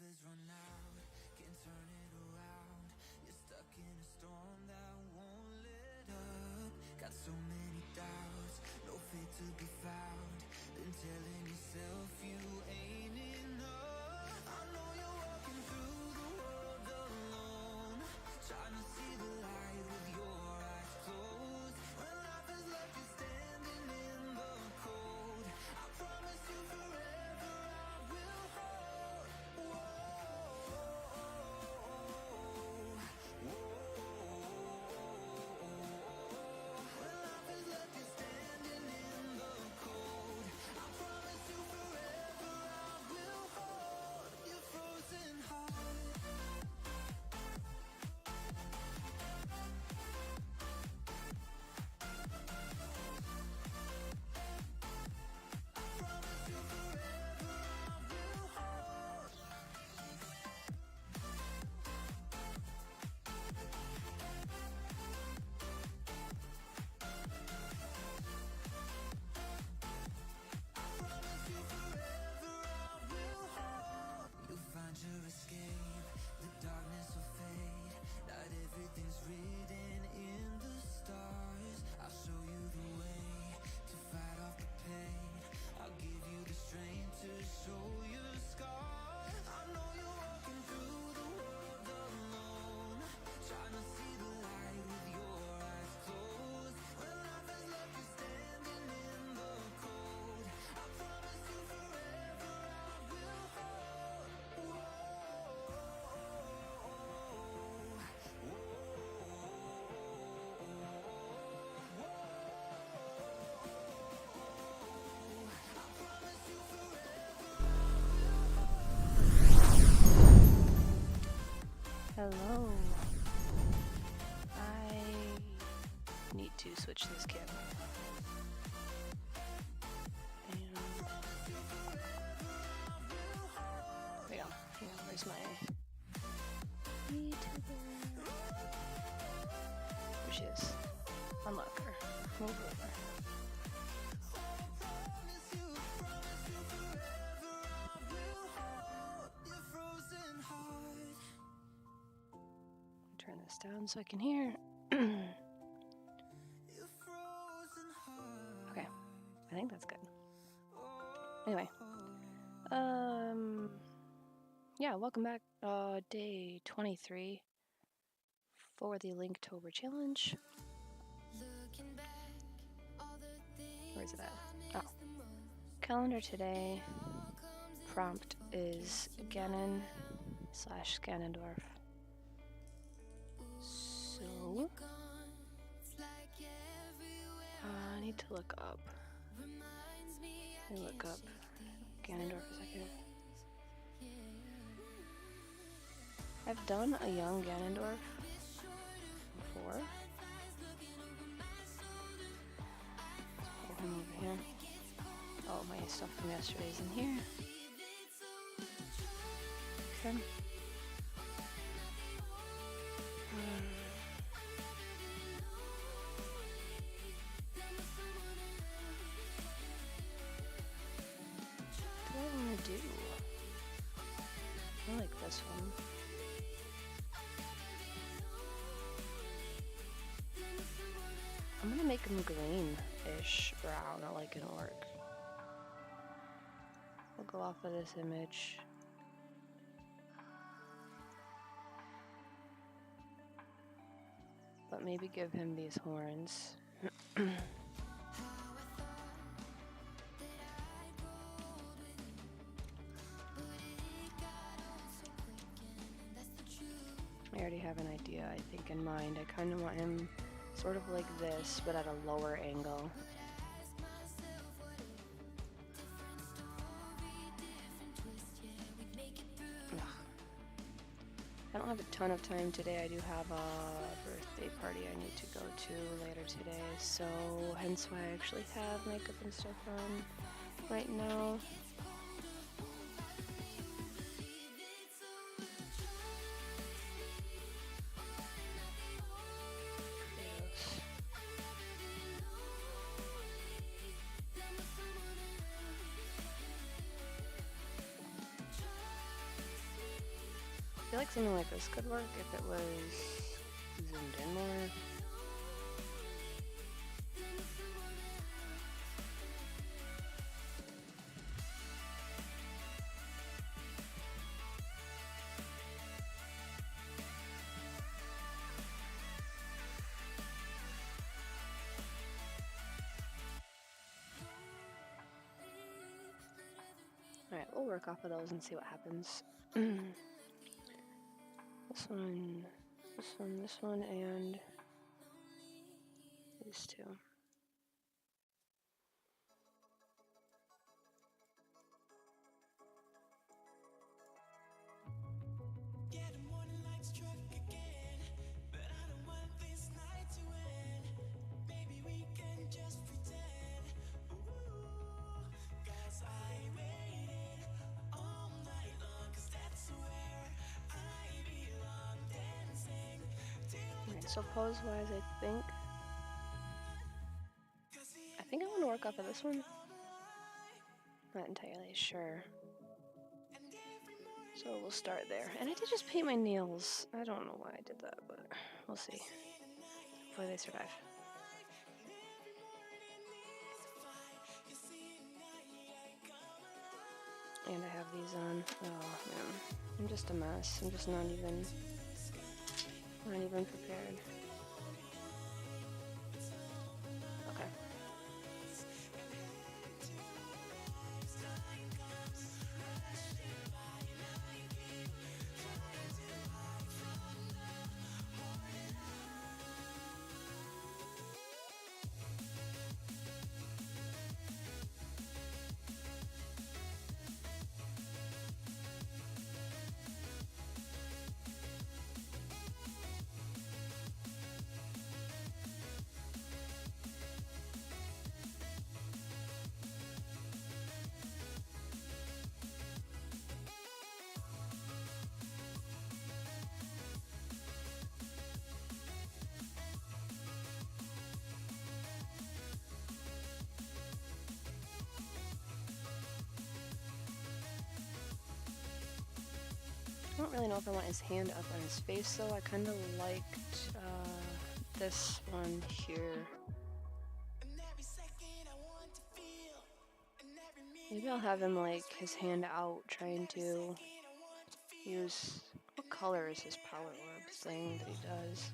has run out, can't turn it around. You're stuck in a storm that won't let up. Got so many doubts, no faith to be found. Been telling yourself you ain't enough. I know you're walking through the world alone, trying to see the light with your eyes closed. When life has left you standing in the cold, I promise you forever I will hold. Whoa, when life has left you standing in the cold, I promise you forever I will hold your frozen heart. Promise you forever I will hold. Promise you forever I will hold. You'll find your escape, the darkness will fade. Not everything's written in the stars. I'll show you the way to fight off the pain. I'll give you the strength to show your scars. I know you're walking through the world alone, trying to see the light with your eyes closed. When life has left you standing in the cold, I promise you forever I will hold. Whoa, I promise you forever I will hold. Hello. I need to switch this camera. And there we go. Hang on, where's my Linktober? There she is. Unlock her. Move over. Promise you forever I will hold your frozen heart. Turn this down so I can hear. Your frozen heart. Okay, I think that's good. Anyway, yeah, welcome back. Day 23 for the Linktober challenge. Where is it at? Oh, calendar today. Prompt is Ganon/Ganondorf. So, I need to look up. Let me look up Ganondorf a second. I've done a young Ganondorf before. Let's pull him over here. Oh, my stuff from yesterday's in here. Okay. What do I want to do? I like this one. I'm gonna make him green-ish brown. I like it'll work. We'll go off of this image. But maybe give him these horns. I already have an idea, I think, in mind. I kind of want him sort of like this, but at a lower angle. Ugh. I don't have a ton of time today. I do have a birthday party I need to go to later today, so hence why I actually have makeup and stuff on right now. feel like something like this could work if it was zoomed in more. Alright, we'll work off of those and see what happens. This one, and these two. So pose-wise, I think I want to work off of this one. Not entirely sure. So we'll start there. And I did just paint my nails. I don't know why I did that, but we'll see. Hopefully they survive. And I have these on. Oh man, I'm just a mess. I'm just not even prepared. Okay. I don't really know if I want his hand up on his face though. I kind of liked this one here. Maybe I'll have him like his hand out trying to use, what color is his power orb thing that he does?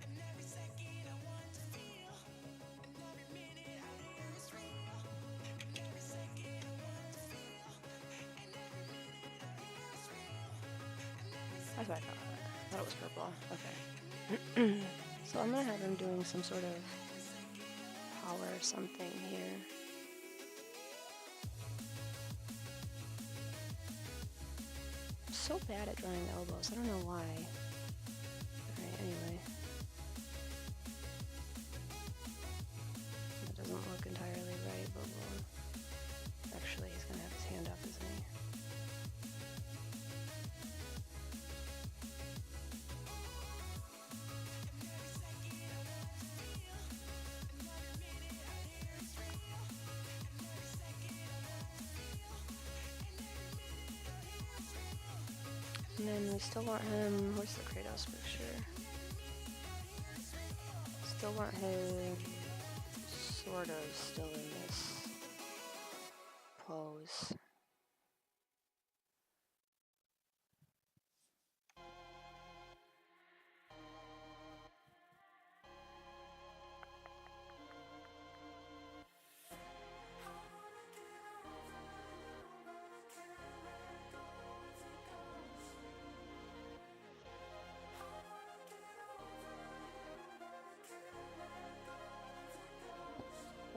That's what I thought. I thought it was purple. Okay. So I'm gonna have him doing some sort of power something here. I'm so bad at drawing elbows. I don't know why. Alright, anyway. That doesn't look entirely right, but we'll... Actually, he's gonna have his hand up, isn't he? And then we still want him, where's the Kratos picture? Still want him sort of still in this pose.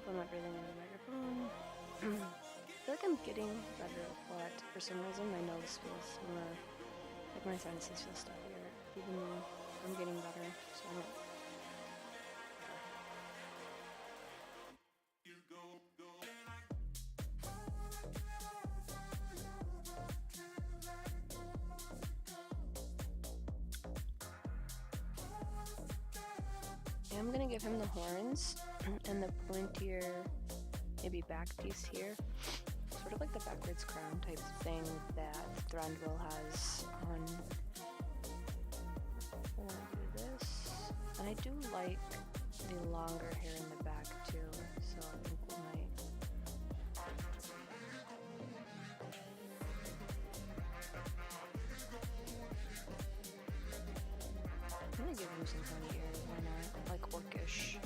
I'm not breathing into the microphone. I feel like I'm getting better, but for some reason my nose feels more, like my sinuses feel stuffier, even though I'm getting better, so I don't... I'm gonna give him the horns and the pointier, maybe back piece here, sort of like the backwards crown type thing that Thranduil has on we're gonna do this. And I do like the longer hair in the back too, so I think we might. I'm gonna give him some funny ears, why not? Like orcish.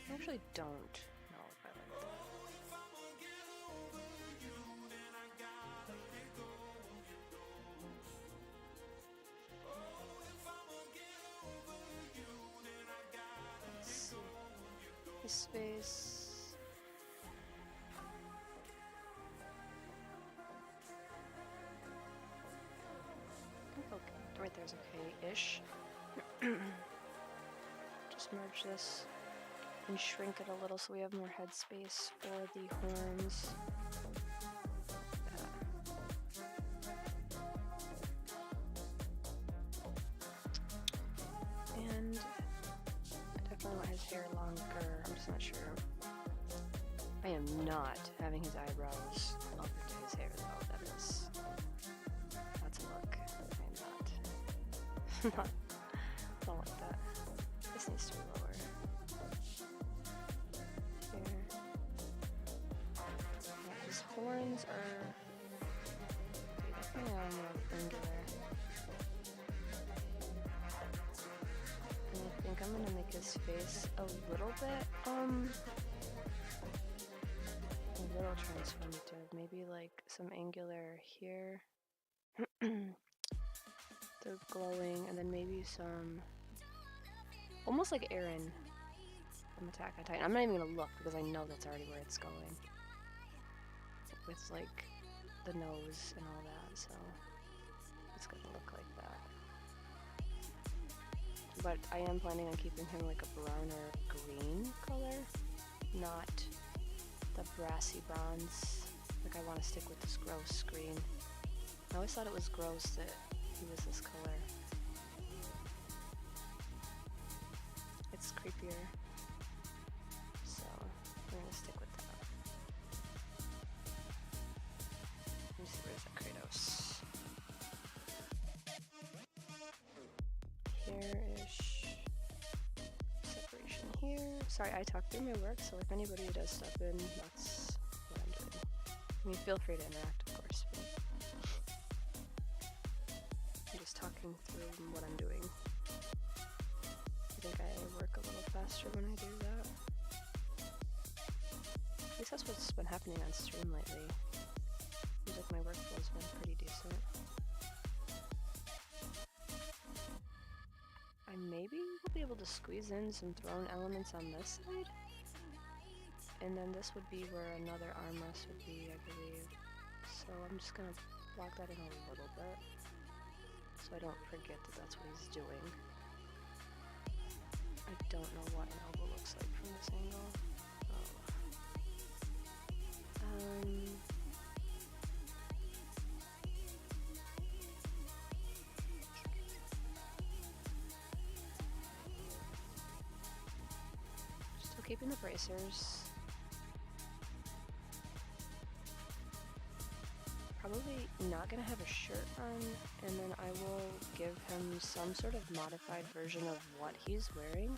I actually don't know if I like that. Let's see. His face. I think okay. Right there's okay-ish. Just merge this and shrink it a little so we have more headspace for the horns. And I definitely want his hair longer. I'm just not sure. I am not having his eyebrows up into his hair though. That's a look. I am not. Don't like that. This needs to be lower. Here. Yeah, his horns are definitely more angular. And I think I'm gonna make his face a little bit a little transformative. Maybe like some angular here. They're glowing, and then maybe some almost like Aaron from Attack on Titan. I'm not even gonna look because I know that's already where it's going. With like the nose and all that, so it's gonna look like that. But I am planning on keeping him like a brown or green color, not the brassy bronze. Like I want to stick with this gross green. I always thought it was gross that he was this color. It's creepier. So we're gonna stick with that. Let me see, where's that Kratos? Here-ish. Separation here. Sorry, I talk through my work, so if anybody does step in, that's what I'm doing. I mean, feel free to interact, of course, but I'm just talking through what I'm doing. I think I work a little faster when I do that. At least that's what's been happening on stream lately. Seems like my workflow's been pretty decent. I maybe will be able to squeeze in some thrown elements on this side. And then this would be where another armrest would be, I believe. So I'm just gonna block that in a little bit, so I don't forget that that's what he's doing. I don't know what an elbow looks like from this angle. Still keeping the bracers. Probably not gonna have a shirt on, and then I will give him some sort of modified version of what he's wearing.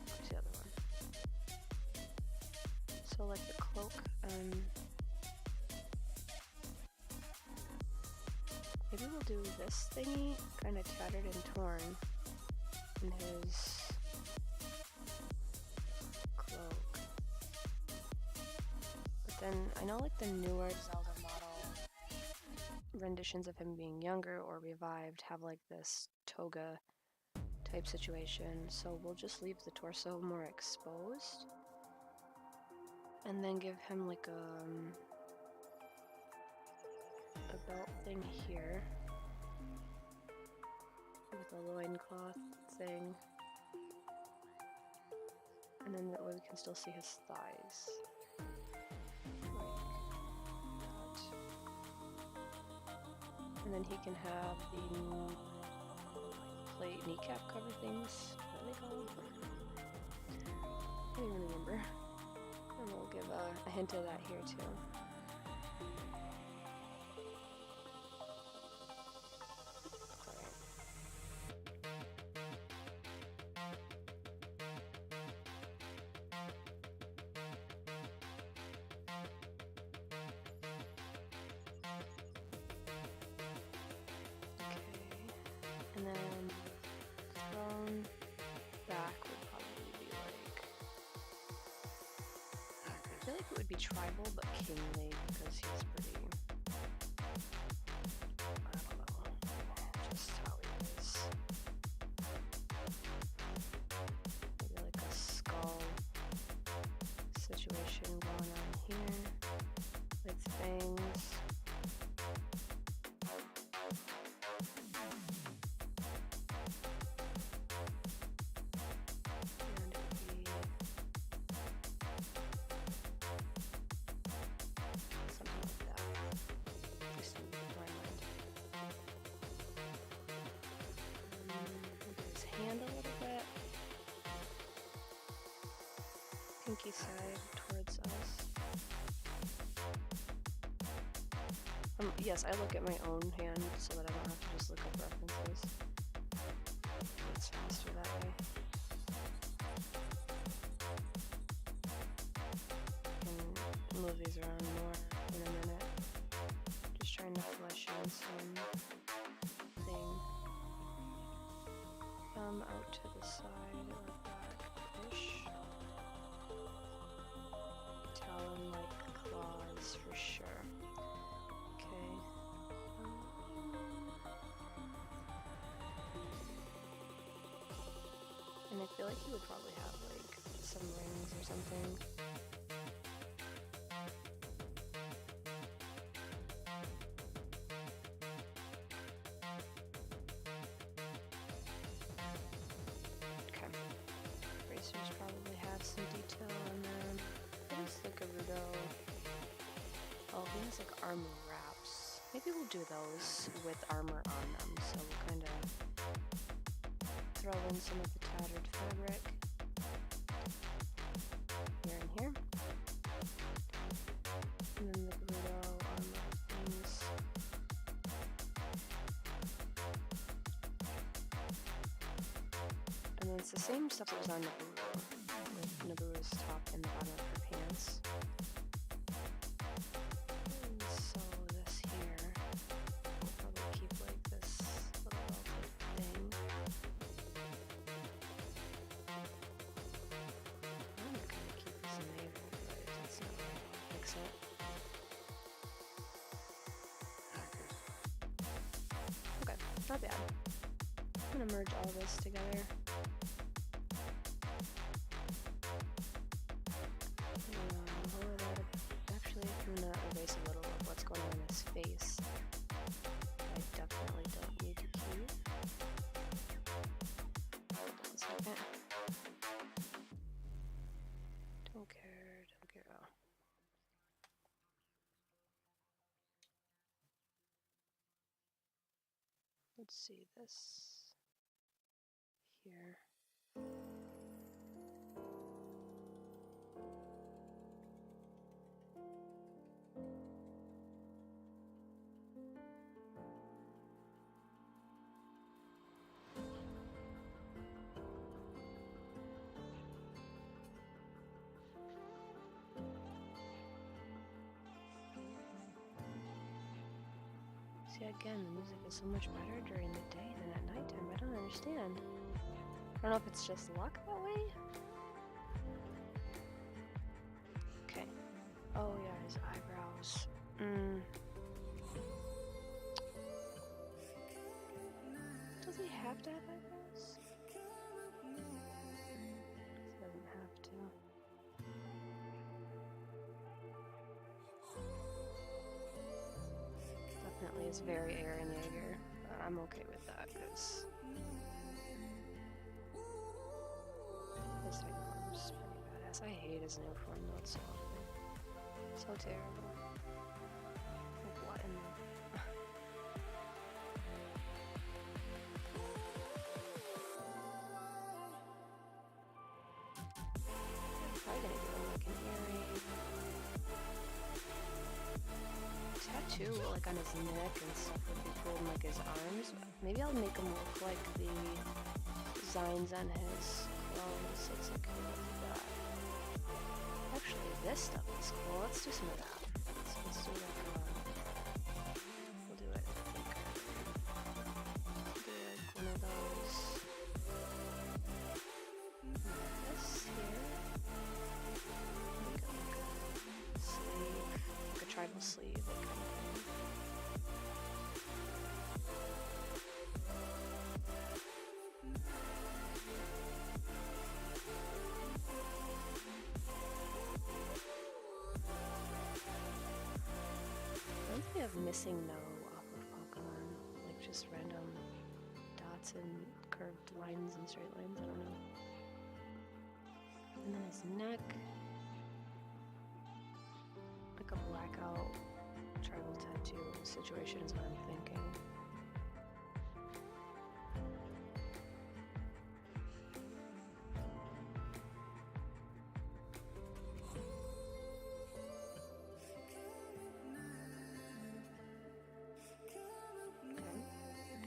Where's the other one? So like the cloak, maybe we'll do this thingy, kind of tattered and torn, in his cloak. But then I know like the newer Zelda model renditions of him being younger or revived have like this toga type situation, so we'll just leave the torso more exposed and then give him like a belt thing here. with a loincloth thing. And then that way we can still see his thighs. Like that. And then he can have the plate kneecap cover things. What are they called? I don't even remember. And we'll give a hint of that here too. And then thrown back would probably be like, I feel like it would be tribal but kingly because he's pretty, I don't know, just how he is. Maybe like a skull situation going on here with fangs. Pinky side towards us. Yes, I look at my own hand so that I don't have to just look up references. It's faster that way. I can move these around more in a minute. Just trying to flesh in something. Come out to the side or back-ish. Talon-like claws for sure. Okay. And I feel like he would probably have like some rings or something. Okay. Bracers probably have some detail on them. What is the Gerudo? Oh, he has like armor wraps. Maybe we'll do those with armor on them. So we'll kind of throw in some of the tattered fabric here and here. And then the Gerudo armor things. And then it's the same stuff that was on Naburu, with Naburu's top and the bottom of her pants. And so this here, we'll probably keep like this little velvet thing. I'm gonna kind of keep this navel, but if that's not right, I'll fix it. Okay, not bad. I'm gonna merge all this together. Actually, I'm gonna erase a little of what's going on in his face. I definitely don't need to keep. Hold on a second. Don't care, don't care. Oh. Let's see this here. See, again, the music is so much better during the day than at nighttime. I don't understand. I don't know if it's just luck that way. Okay. Oh yeah, his eyebrows. Does he have to have eyebrows? He doesn't have to. Definitely is very Eren Yeager. I'm okay with that because his type form's pretty badass. I hate his new form though, it's so ugly. So terrible. Like, what in the... I'm probably gonna give him like an earring. Tattoo like on his neck and stuff would be cool, and like his arms. Maybe I'll make him look like the designs on his clothes. Looks like that. Actually, this stuff is cool. Let's do some of that. Let's do like we'll do it. Do like one of those. This here. Make it like a sleeve, like a tribal sleeve, that kind of thing. Reminds me of Missing No off of Pokemon, like just random dots and curved lines and straight lines, I don't know. And then his neck, like a blackout tribal tattoo situation is what I'm thinking.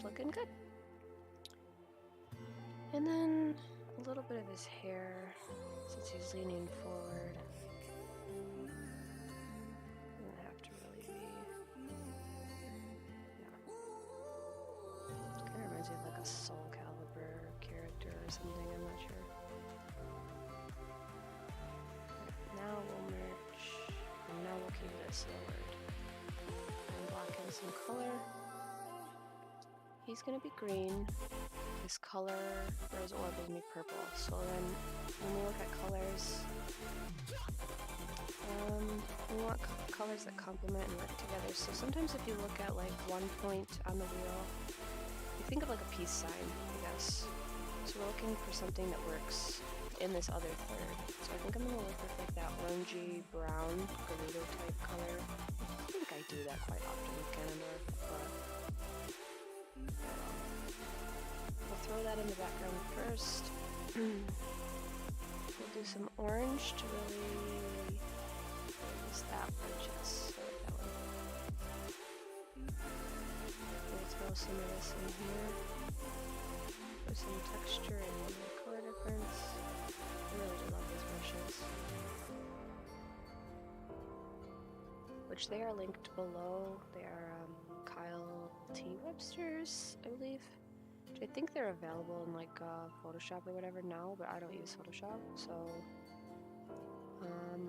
Looking good. And then a little bit of his hair, since he's leaning forward. Doesn't have to really be. Yeah. Kind of reminds me of like a Soul Calibur character or something, I'm not sure. Now we'll merge, and now we'll keep this lowered. And block in some color. He's gonna be green. His color for his orb is gonna be purple. So then, when we look at colors, we want colors that complement and work together. So sometimes if you look at like one point on the wheel, you think of like a peace sign, I guess. So we're looking for something that works in this other third. So I think I'm gonna look with like that orangey brown Gerudo type color. I think I do that quite often with Ganondorf, but we'll throw that in the background first. We'll do some orange to really use that one just so that one. We'll throw some of this in here for some texture and color difference. I really do love these brushes. Which they are linked below. They are Kyle T. Webster's, I believe. I think they're available in like Photoshop or whatever now, but I don't use Photoshop, so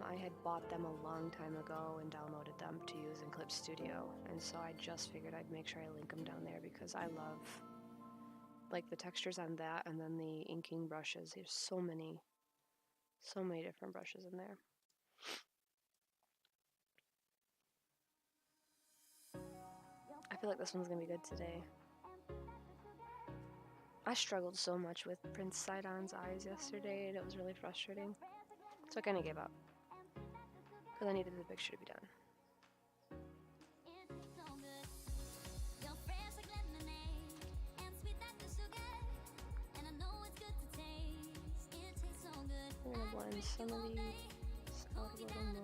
I had bought them a long time ago and downloaded them to use in Clip Studio, and so I just figured I'd make sure I link them down there because I love like the textures on that, and then the inking brushes. There's so many different brushes in there. I feel like this one's gonna be good today. I struggled so much with Prince Sidon's eyes yesterday, and it was really frustrating. So I kind of gave up. Because I needed the picture to be done. We're going to blend some of these out a little more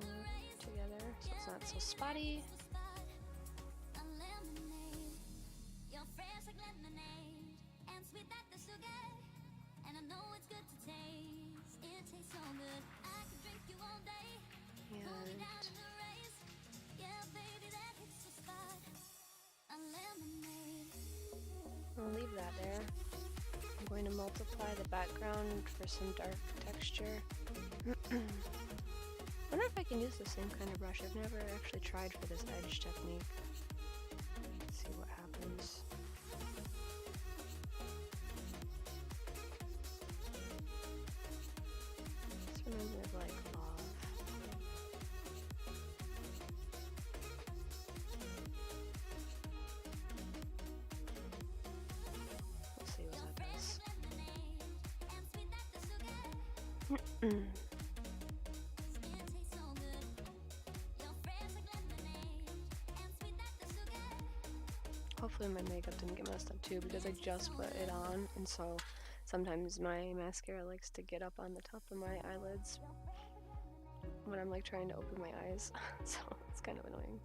together so it's not so spotty. I'll leave that there. I'm going to multiply the background for some dark texture. I wonder if I can use the same kind of brush. I've never actually tried for this edge technique. Let's see what happens. This reminds me of like love. Hopefully my makeup didn't get messed up too, because I just put it on, and so sometimes my mascara likes to get up on the top of my eyelids when I'm like trying to open my eyes, so it's kind of annoying.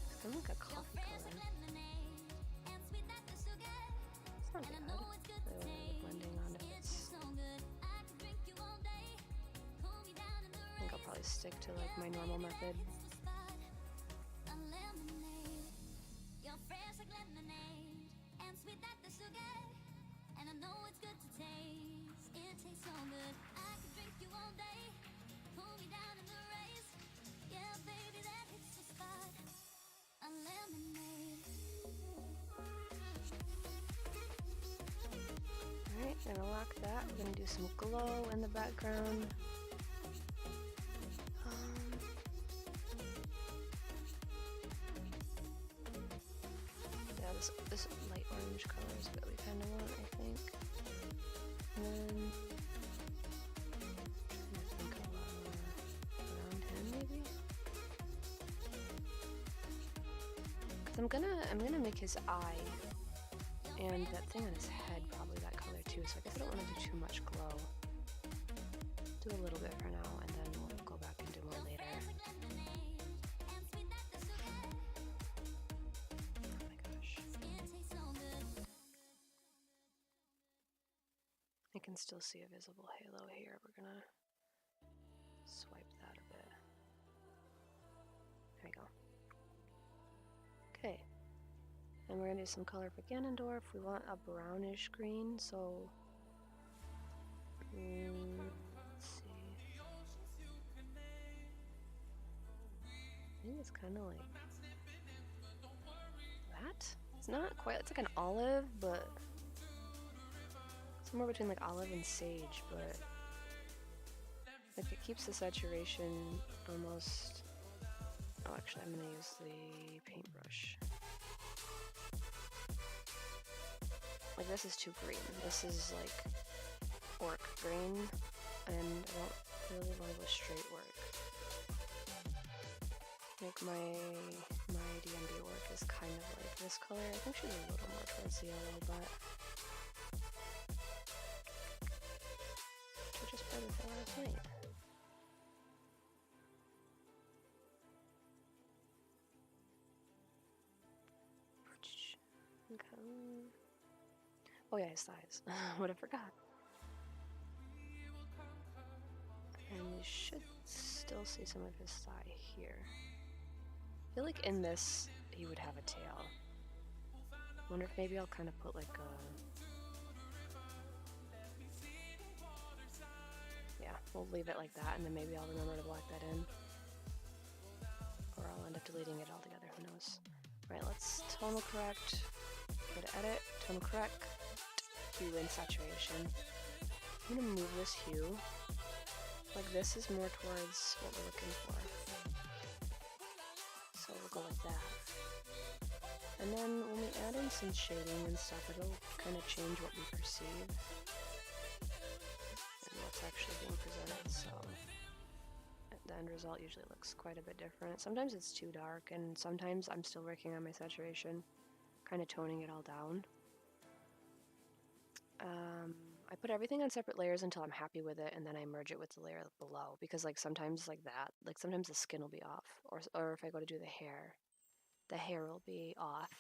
It's kind of like a coffee color. It's not bad. Blending onto this. I think I'll probably stick to like my normal method. Alright, gonna lock that. We're gonna do some glow in the background. Yeah, this light orange color is what we kind of want, I think. And then I think around him maybe. Cause I'm gonna make his eye and that thing on his head probably that color too. So I guess I don't want to do too much glow. Do a little bit for now, and then we'll go back and do more later. Oh my gosh. I can still see a visible halo here. We're gonna swipe that a bit. There we go. Okay. And we're gonna do some color for Ganondorf. We want a brownish green, so let's see. I think it's kind of like that. It's not quite. It's like an olive, but somewhere between like olive and sage. But like it keeps the saturation almost. Oh, actually, I'm gonna use the paintbrush. Like this is too green. This is like orc green, and I don't really want to go straight orc. Like my D&D orc is kind of like this color. I think she's a little more towards the yellow, but she'll just play with it last night. Okay. Oh yeah, his thighs. What I forgot. And you should still see some of his thigh here. I feel like in this he would have a tail. Wonder if maybe I'll kind of put like a... Yeah, we'll leave it like that, and then maybe I'll remember to black that in. Or I'll end up deleting it altogether, who knows. Alright, let's tonal correct. Go to edit, tonal correct, hue and saturation. I'm gonna move this hue. Like this is more towards what we're looking for. So we'll go like that. And then when we add in some shading and stuff, it'll kind of change what we perceive and what's actually being presented. So the end result usually looks quite a bit different. Sometimes it's too dark, and sometimes I'm still working on my saturation, kind of toning it all down. I put everything on separate layers until I'm happy with it, and then I merge it with the layer below, because like sometimes like that, like sometimes the skin will be off, or if I go to do the hair will be off,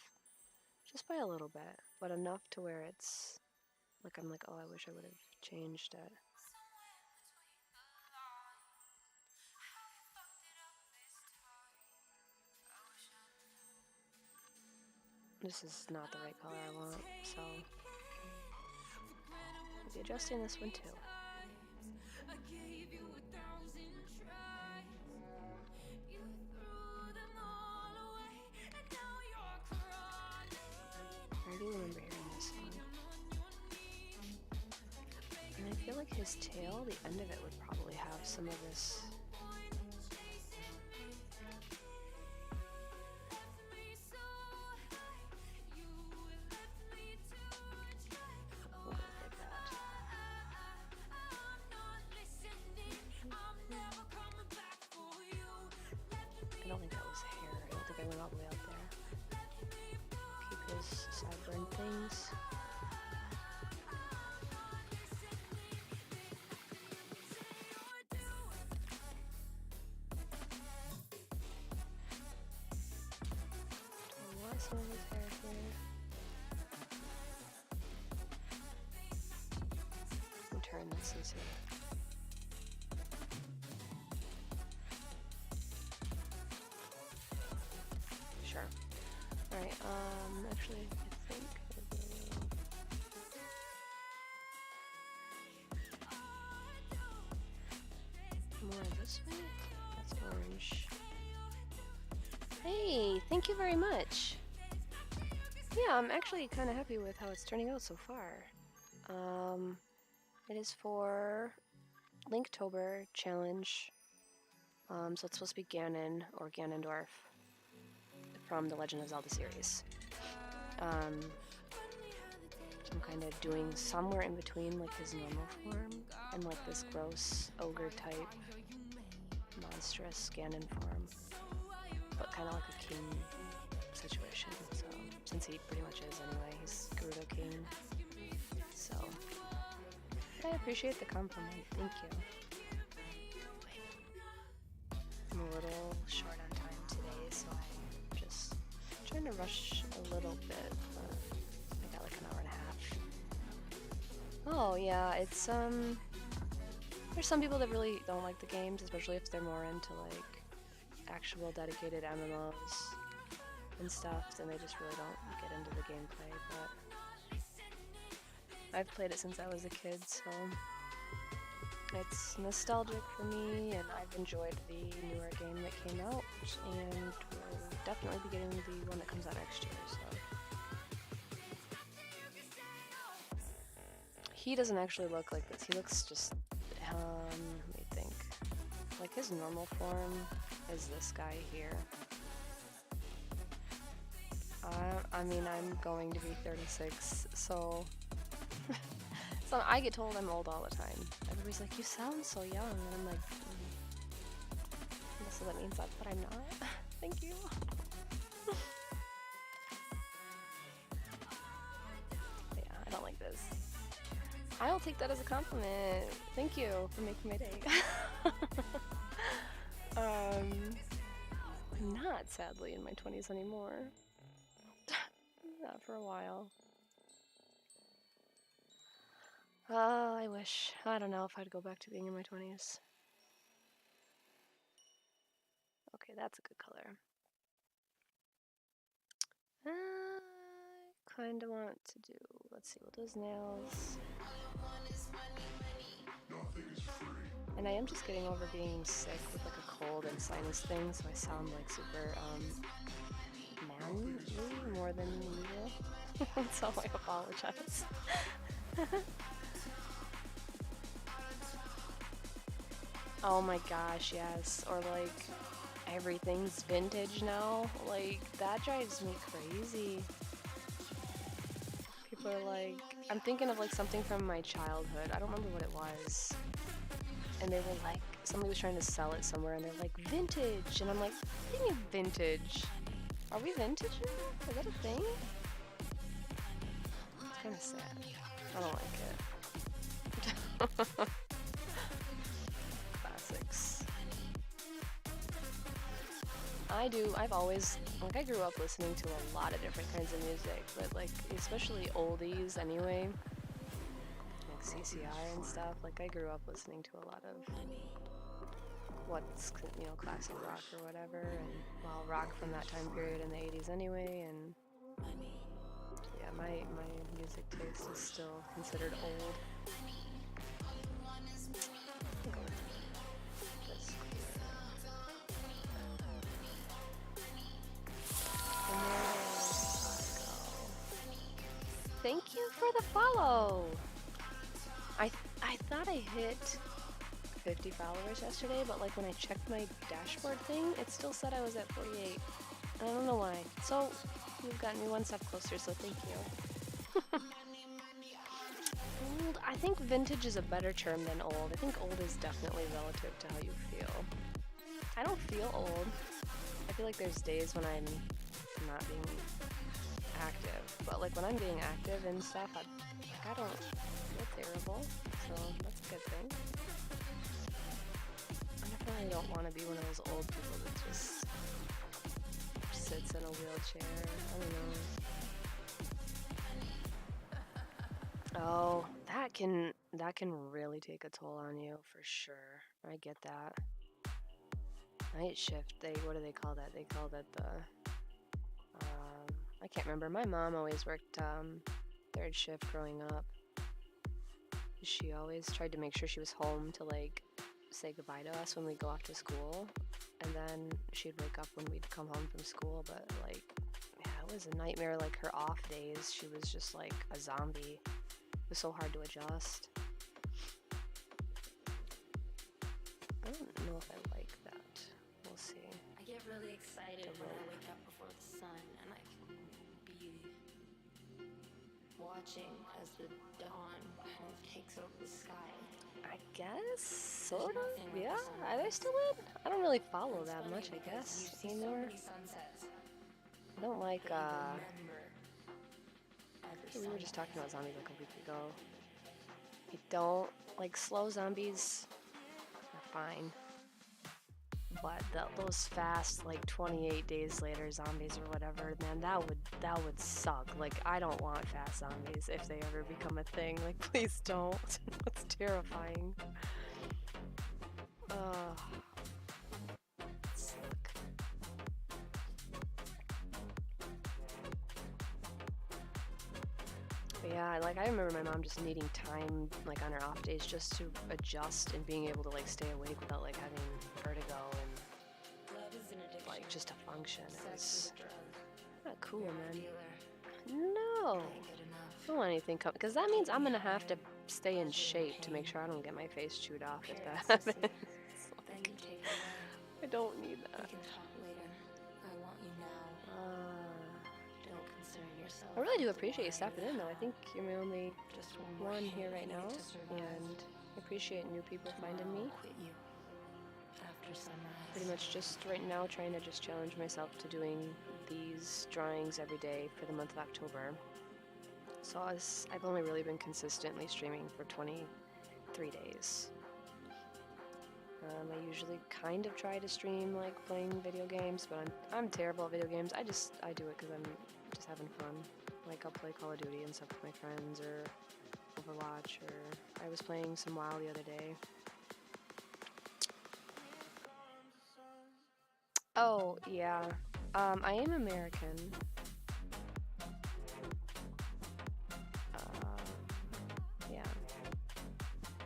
just by a little bit, but enough to where it's like I'm like, oh, I wish I would have changed it. This is not the right color I want, so I'll be adjusting this one too. I do remember hearing this song. And I feel like his tail, the end of it would probably have some of this some of his hair here. And turn this into. Sure. Alright, actually, I think more this way? That's orange. Hey, thank you very much. Yeah, I'm actually kind of happy with how it's turning out so far. It is for Linktober challenge. So it's supposed to be Ganon or Ganondorf from the Legend of Zelda series. So I'm kind of doing somewhere in between like his normal form and like this gross ogre type monstrous Ganon form, but kind of like a king situation. So since he pretty much is anyway, he's Gerudo King. So I appreciate the compliment. Thank you. I'm a little short on time today, so I'm just trying to rush a little bit. But I got like an hour and a half. Oh yeah, it's there's some people that really don't like the games, especially if they're more into like actual dedicated MMOs and stuff, then they just really don't get into the gameplay. But I've played it since I was a kid, so it's nostalgic for me, and I've enjoyed the newer game that came out, and we'll definitely be getting the one that comes out next year, so. He doesn't actually look like this. He looks just, let me think. Like his normal form is this guy here. I mean, I'm going to be 36, so... so I get told I'm old all the time. Everybody's like, you sound so young, and I'm like, so that means that, but I'm not. Thank you. Yeah, I don't like this. I'll take that as a compliment. Thank you for making my day. I'm not, sadly, in my 20s anymore. Not for a while. I wish. I don't know if I'd go back to being in my 20s. Okay, that's a good color. I kinda want to do, let's see, what those nails. And I am just getting over being sick with like a cold and sinus thing, so I sound like super, manly more than usual. So I apologize. Oh my gosh, yes. Or like, everything's vintage now. Like, that drives me crazy. People are like, I'm thinking of like something from my childhood. I don't remember what it was. And they were like, somebody was trying to sell it somewhere and they're like, vintage. And I'm like, what do you mean vintage? Are we vintage now? Is that a thing? It's kind of sad. I don't like it. Classics. I've always, like, I grew up listening to a lot of different kinds of music, but like, especially oldies anyway. Like CCR and stuff. Like, I grew up listening to a lot of what's, you know, classic rock or whatever, and well, rock from that time period in the 80s anyway, and yeah, my music taste is still considered old. Thank you for the follow! I thought I hit 50 followers yesterday, but like when I checked my dashboard thing, it still said I was at 48. I don't know why. So, you've gotten me one step closer, so thank you. Old, I think vintage is a better term than old. I think old is definitely relative to how you feel. I don't feel old. I feel like there's days when I'm not being active, but like when I'm being active and stuff, I don't feel terrible, so that's a good thing. I definitely don't want to be one of those old people that just sits in a wheelchair. I don't know. Oh, that can really take a toll on you for sure. I get that. Night shift. What do they call that? They call that the I can't remember. My mom always worked third shift growing up. She always tried to make sure she was home to like say goodbye to us when we go off to school, and then she'd wake up when we'd come home from school. But like, yeah, it was a nightmare. Like her off days, she was just like a zombie. It was so hard to adjust. I don't know if I like that. We'll see. I get really excited when I wake up before the sun and I can be watching as the dawn kind of takes over the sky. I guess, sort of, yeah. Are they still in? I don't really follow that much, I guess, anymore. I don't like, we were just talking about zombies like a week ago. I don't like slow zombies. They're fine. But those fast, like 28 days later zombies or whatever, man, that would suck. Like, I don't want fast zombies if they ever become a thing. Like, please don't. That's terrifying. Suck. But yeah, like I remember my mom just needing time, like on her off days, just to adjust and being able to like stay awake without like having vertigo and like just to function. It was not cool, man. No, I don't want anything come because that means I'm gonna have to stay in shape to make sure I don't get my face chewed off if that happens. Like, I don't need that. I really do appreciate you stopping in, though. I think you're my only one here right now, and I appreciate new people finding me. Pretty much just right now trying to just challenge myself to doing these drawings every day for the month of October. So I've only really been consistently streaming for 23 days. I usually kind of try to stream like playing video games, but I'm terrible at video games. I do it because I'm just having fun. Like I'll play Call of Duty and stuff with my friends, or Overwatch, or I was playing some WoW the other day. Oh yeah, I am American. Yeah.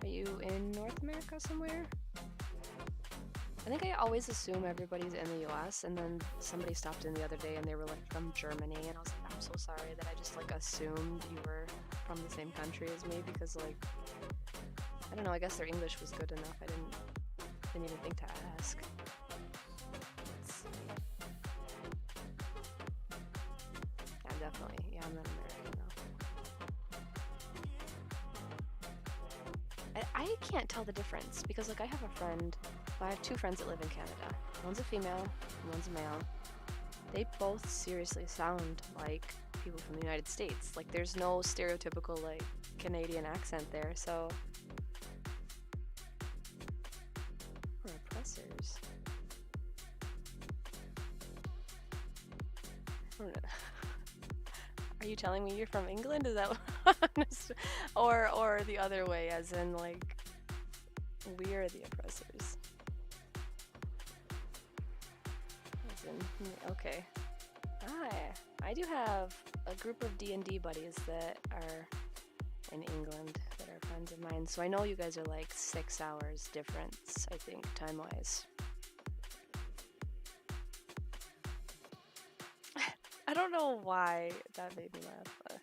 Are you in North America somewhere? I think I always assume everybody's in the US, and then somebody stopped in the other day and they were like from Germany, and I was like, I'm so sorry that I just like assumed you were from the same country as me, because like, I don't know, I guess their English was good enough. I didn't even think to ask. Let's see. Yeah, definitely. Yeah, I'm not American though. I can't tell the difference because like I have two friends that live in Canada. One's a female and one's a male. They both seriously sound like people from the United States. Like there's no stereotypical like Canadian accent there, so we're oppressors. I don't know. Are you telling me you're from England? Is that what or the other way, as in like we're the oppressors? Okay. I do have a group of D&D buddies that are in England that are friends of mine, so I know you guys are like 6 hours difference, I think, time-wise. I don't know why that made me laugh, but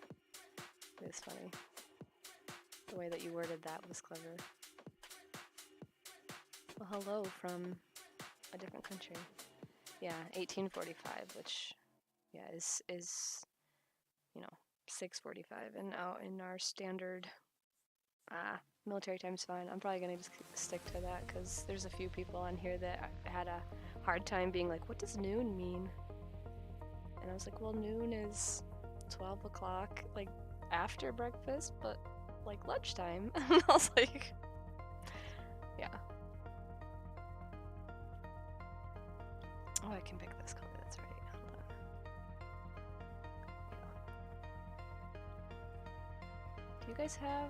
it was funny. The way that you worded that was clever. Well, hello from a different country. Yeah, 1845, which, yeah, is 6:45, and out in our standard military time's fine. I'm probably gonna just stick to that because there's a few people on here that had a hard time being like, what does noon mean? And I was like, well, noon is 12 o'clock, like after breakfast, but like lunchtime. And I was like, yeah. Oh, I can pick this color, that's right. Hold on. you guys have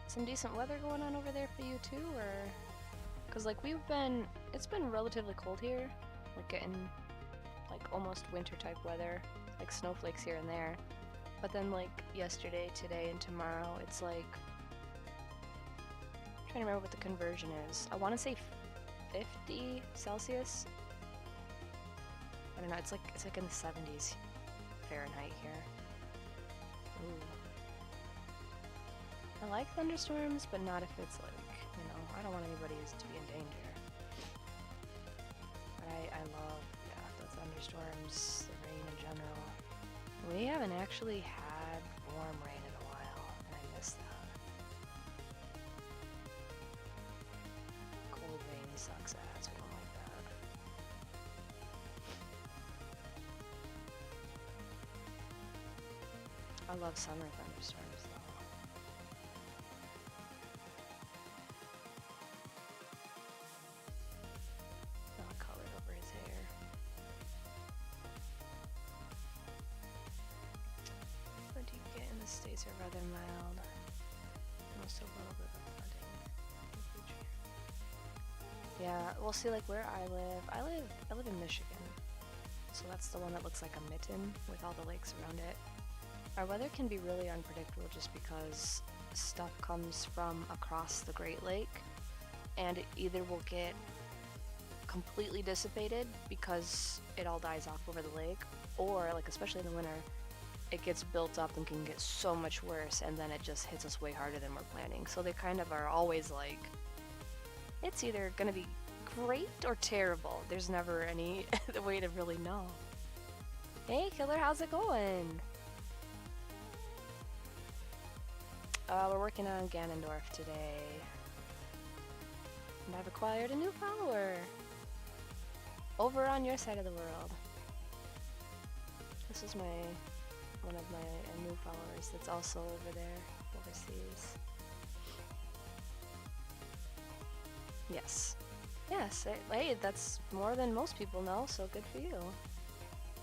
some decent weather going on over there for you too, or? Cause like it's been relatively cold here, like getting like almost winter type weather, like snowflakes here and there. But then like yesterday, today, and tomorrow, it's like, I'm trying to remember what the conversion is. I want to say 50 Celsius. I don't know. It's like in the 70s Fahrenheit here. Ooh. I like thunderstorms, but not if it's like, you know, I don't want anybody to be in danger. But I love, yeah, the thunderstorms, the rain in general. We haven't actually had warm rain in a while, and I miss that. Cold rain sucks ass, we don't like that. I love summer thunderstorms though. Not colored over his hair. What do you get in the States are rather mild. Almost a little bit of flooding. Yeah, well see like where I live in Michigan. So that's the one that looks like a mitten with all the lakes around it. Our weather can be really unpredictable just because stuff comes from across the Great Lake and it either will get completely dissipated because it all dies off over the lake, or like especially in the winter, it gets built up and can get so much worse and then it just hits us way harder than we're planning. So they kind of are always like, it's either gonna be great or terrible. There's never any way to really know. Hey Killer, how's it going? We're working on Ganondorf today. And I've acquired a new follower. Over on your side of the world. This is one of my new followers that's also over there, overseas. Yes. Yes, hey, that's more than most people know, so good for you.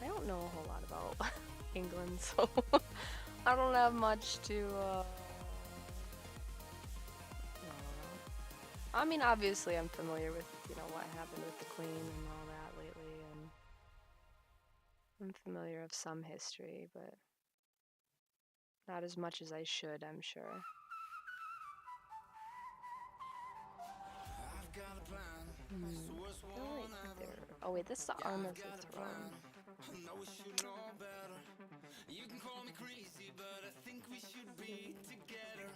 I don't know a whole lot about England, so I don't have much to, I mean, obviously I'm familiar with, you know, what happened with the Queen and all that lately, and I'm familiar of some history, but not as much as I should, I'm sure. Right there. Oh wait, that's the arm of the throne. You can call me crazy, but I think we should be together.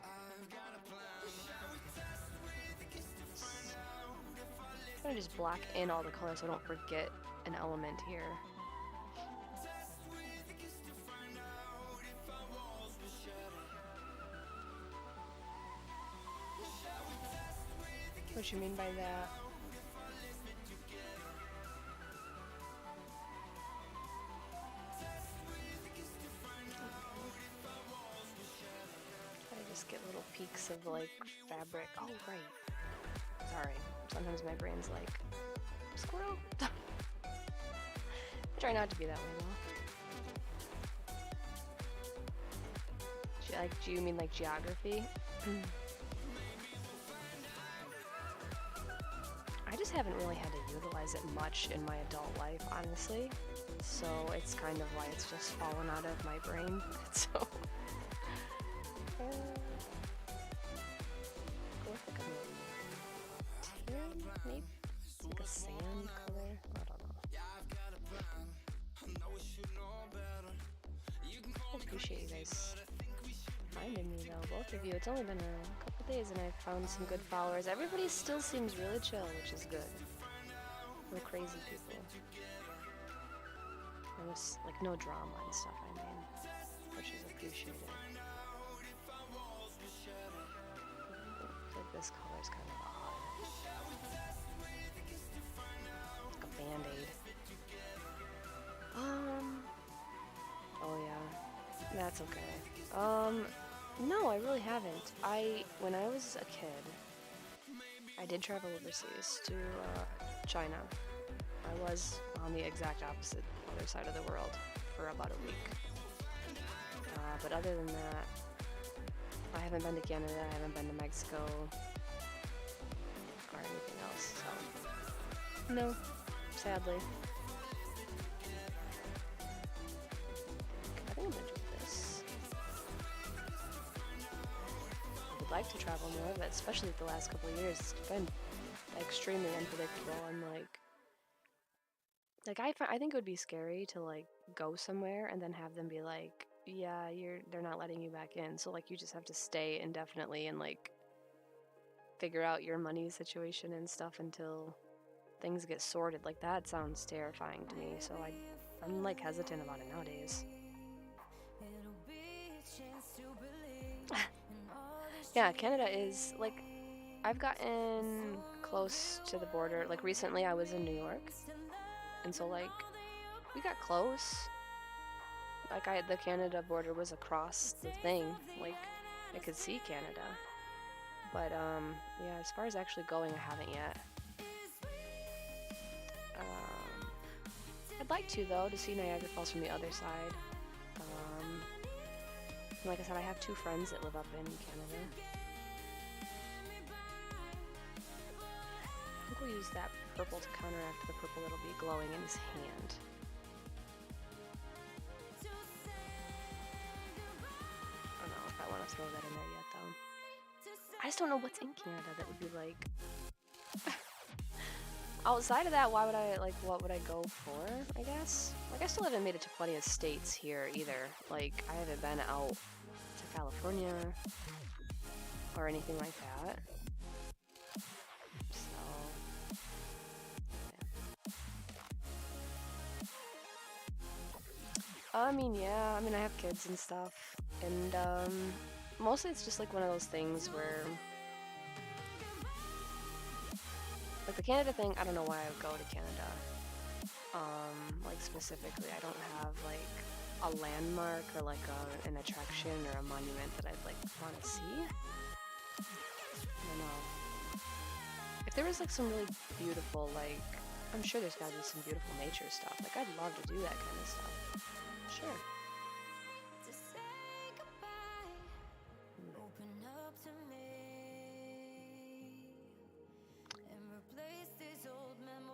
I've got a plan. Shall we test with a kiss to find out if I I'm gonna just block in all the colors so I don't forget an element here. test with a kiss to find out if our walls will shatter. Shall we test with a kiss What you mean by that? if I live it together? Test with a kiss to find out if our walls will shatter. I just get little peaks of like fabric. Oh right. Sorry. Sometimes my brain's like, squirrel. Try not to be that way though. Do you mean like geography? I just haven't really had to utilize it much in my adult life, honestly. So it's kind of why it's just fallen out of my brain. So. Go with like a tan, maybe? It's like a sand color. I don't know. I appreciate you guys finding me though, both of you. It's only been a couple days and I've found some good followers. Everybody still seems really chill, which is good. No crazy people. And there's like no drama and stuff, I mean, which is appreciated. Like this color's kind of odd. Like a band-aid. Oh yeah, that's okay. No, I really haven't. When I was a kid, I did travel overseas to China. I was on the exact opposite other side of the world for about a week. But other than that, I haven't been to Canada, I haven't been to Mexico, or anything else, so no, sadly. I think I'm gonna do this. I would like to travel more, but especially the last couple of years, it's been extremely unpredictable, and like I think it would be scary to like go somewhere and then have them be like, yeah, they're not letting you back in, so like you just have to stay indefinitely and like figure out your money situation and stuff until things get sorted. Like that sounds terrifying to me, so I'm like hesitant about it nowadays. Yeah, Canada is like, I've gotten close to the border. Like recently I was in New York, and so like we got close. Like the Canada border was across the thing. Like I could see Canada. But yeah, as far as actually going, I haven't yet. I'd like to though, to see Niagara Falls from the other side. Like I said, I have 2 friends that live up in Canada. I think we'll use that purple to counteract the purple that'll be glowing in his hand. I don't know if I want to throw that in there yet though. I just don't know what's in Canada that would be like... Outside of that, why would I, like, what would I go for, I guess? Like, I still haven't made it to plenty of states here either. Like, I haven't been out to California or anything like that. So, yeah. I mean, yeah, I have kids and stuff. And, mostly it's just, like, one of those things where... Like the Canada thing, I don't know why I would go to Canada. Like specifically, I don't have like a landmark or like an attraction or a monument that I'd like want to see. I don't know. If there was like some really beautiful, like, I'm sure there's gotta be some beautiful nature stuff. Like I'd love to do that kind of stuff. Sure.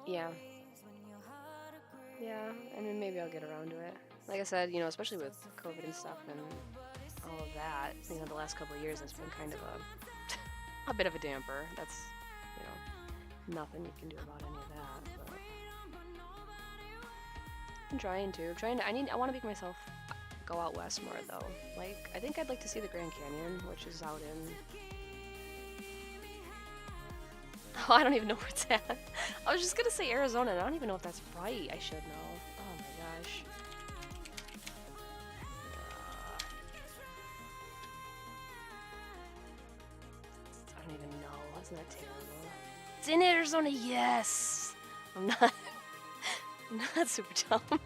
Yeah. Yeah, and then maybe I'll get around to it. Like I said, you know, especially with COVID and stuff and all of that, you know, the last couple of years has been kind of a bit of a damper. That's, you know, nothing you can do about any of that, but I'm trying to, I want to make myself go out west more though. Like, I think I'd like to see the Grand Canyon, which is out in... Oh, I don't even know where it's at. I was just gonna say Arizona, and I don't even know if that's right. I should know. Oh my gosh. I don't even know. Isn't that terrible? It's in Arizona, yes! I'm not super dumb.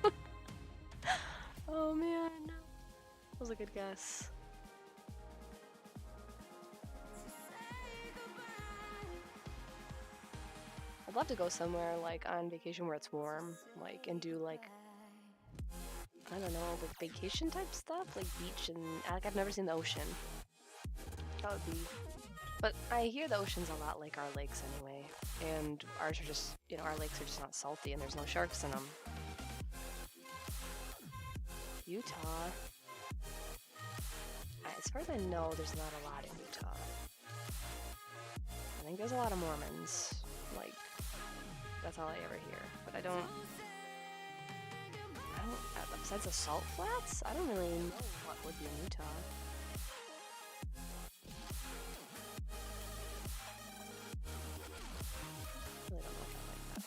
Oh man. That was a good guess. I'd love to go somewhere like on vacation where it's warm, like, and do like, I don't know, like vacation type stuff, like beach and like I've never seen the ocean. That would be, but I hear the ocean's a lot like our lakes anyway, and ours are just, you know, our lakes are just not salty and there's no sharks in them. Utah. As far as I know, there's not a lot in Utah. I think there's a lot of Mormons, like. That's all I ever hear, but I don't, besides the salt flats, I don't really know what would be in Utah. I really don't know if I like that.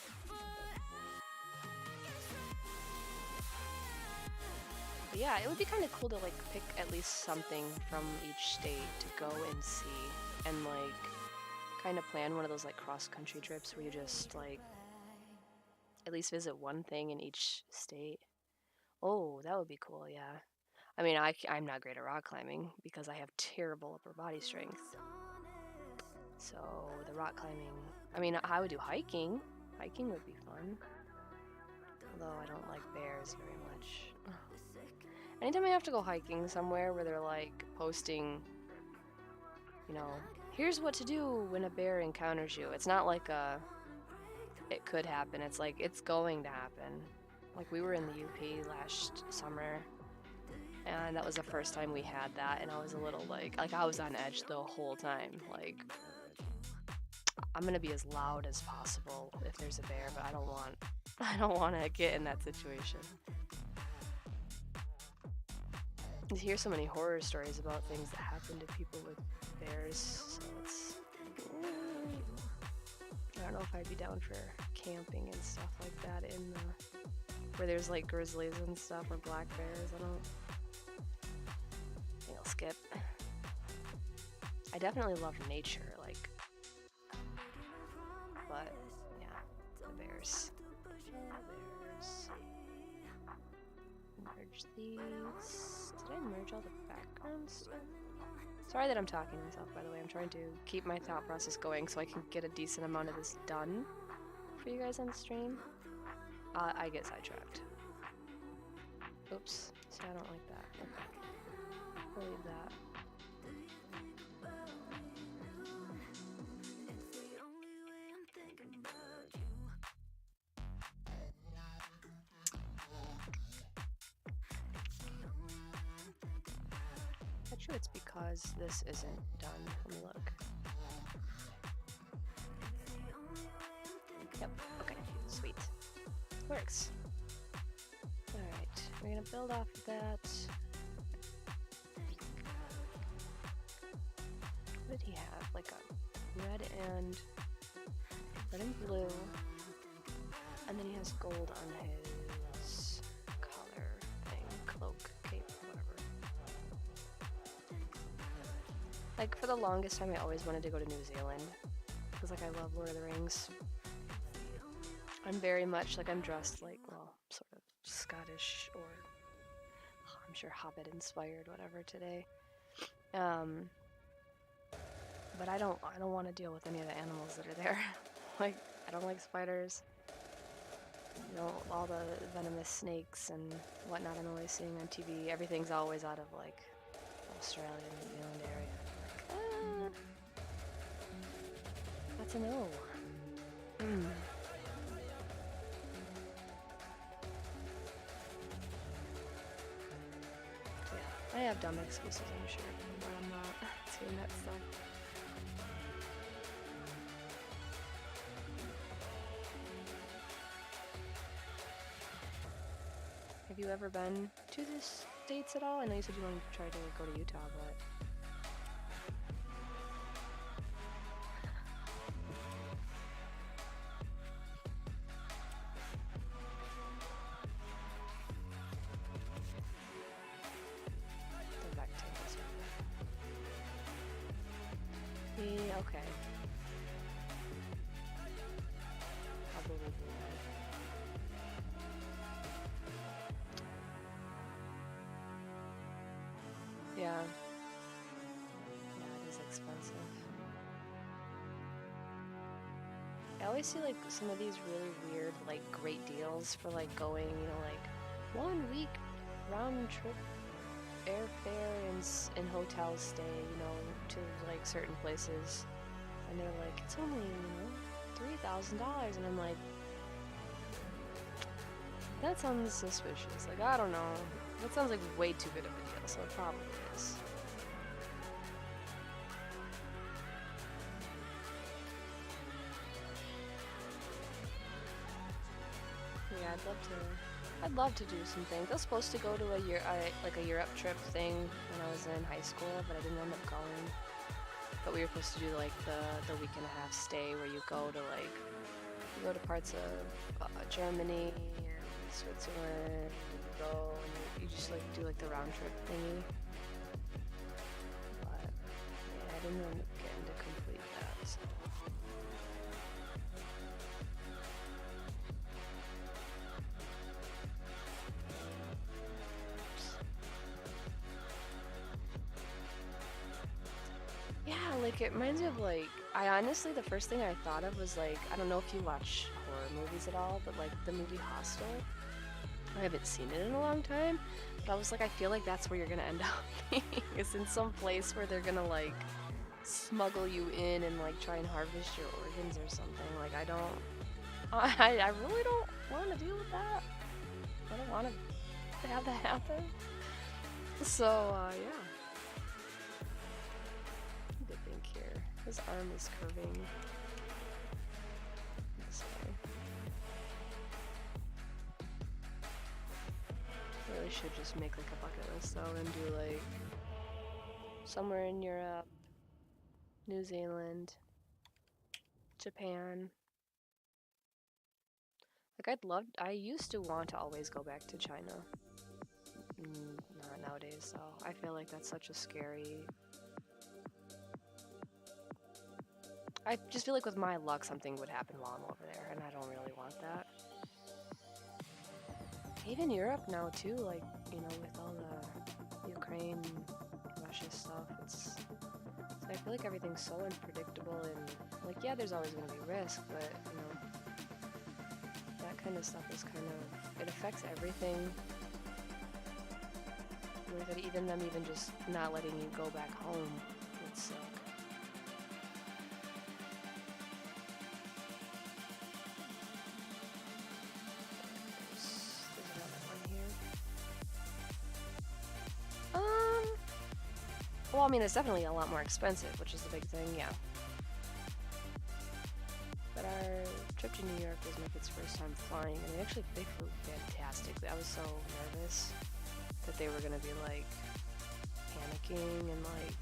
But yeah, it would be kind of cool to like pick at least something from each state to go and see, and like kind of plan one of those like cross-country trips where you just like at least visit one thing in each state. Oh, that would be cool, yeah. I mean, I'm not great at rock climbing because I have terrible upper body strength. So, the rock climbing... I mean, I would do hiking. Hiking would be fun. Although I don't like bears very much. Anytime I have to go hiking somewhere where they're like posting, you know, here's what to do when a bear encounters you. It's not like it could happen. It's like it's going to happen. Like we were in the UP last summer, and that was the first time we had that, and I was a little like I was on edge the whole time. Like I'm gonna be as loud as possible if there's a bear, but I don't want to get in that situation. You hear so many horror stories about things that happen to people with bears, so it's... I don't know if I'd be down for camping and stuff like that in the... where there's like grizzlies and stuff, or black bears. I think I'll skip. I definitely love nature, like... but, yeah, the bears. Merge these... Did I merge all the background stuff? Sorry that I'm talking to myself, by the way. I'm trying to keep my thought process going so I can get a decent amount of this done for you guys on the stream. I get sidetracked. Oops. See, I don't like that. Okay. I'll leave that. I'm sure it's because this isn't done. Let me look. Yep, okay, sweet. Works. Alright, we're gonna build off of that. What did he have? Like a red and blue. And then he has gold on his collar thing, cloak, cape, whatever. Like, for the longest time, I always wanted to go to New Zealand. Because, like, I love Lord of the Rings. I'm very much, like, I'm dressed like, well, sort of Scottish or, I'm sure Hobbit-inspired, whatever, today. But I don't want to deal with any of the animals that are there. Like, I don't like spiders. You know, all the venomous snakes and whatnot I'm always seeing on TV. Everything's always out of, like, Australia, New Zealand area. That's a no. Yeah, I have dumb excuses, I'm sure, where I'm not doing that stuff. Have you ever been to the States at all? I know you said you wanted to try to go to Utah, but... the rectangles are there. Yeah, okay. I'll believe you. Yeah. Yeah, it is expensive. I always see like some of these really weird, like great deals for like going, you know, like 1 week round trip airfare and hotel stay, you know, to like certain places. And they're like, it's only, you know, $3,000. And I'm like, that sounds suspicious. Like, I don't know. That sounds like way too good of a deal, so it probably is. Yeah, I'd love to do some things. I was supposed to go to a Europe trip thing when I was in high school, but I didn't end up going. But we were supposed to do like the week and a half stay where you go to parts of Germany and Switzerland, and go and you just like do like the round trip thingy. But yeah, I didn't end up getting to complete that. So. Yeah, like it reminds me of like, I honestly, the first thing I thought of was like, I don't know if you watch horror movies at all, but like the movie Hostel. I haven't seen it in a long time, but I was like, I feel like that's where you're gonna end up being. It's in some place where they're gonna like smuggle you in and like try and harvest your organs or something. Like I don't, I really don't want to deal with that. I don't want to have that happen. So yeah. What do you think here? His arm is curving this way. Really should just make like a bucket list though and do like somewhere in Europe, New Zealand, Japan. Like I used to want to always go back to China. Not nowadays though. I feel like that's such a scary... I just feel like with my luck something would happen while I'm over there and I don't really want that. Even Europe now too, like, you know, with all the Ukraine, Russia stuff, it's I feel like everything's so unpredictable and like yeah, there's always gonna be risk, but you know, that kind of stuff is kind of, it affects everything. With it, even them even just not letting you go back home would suck. There's another one here. Well, I mean, it's definitely a lot more expensive, which is the big thing, yeah. But our trip to New York was my kid's first time flying, and they flew fantastic. I was so nervous that they were gonna be like panicking and like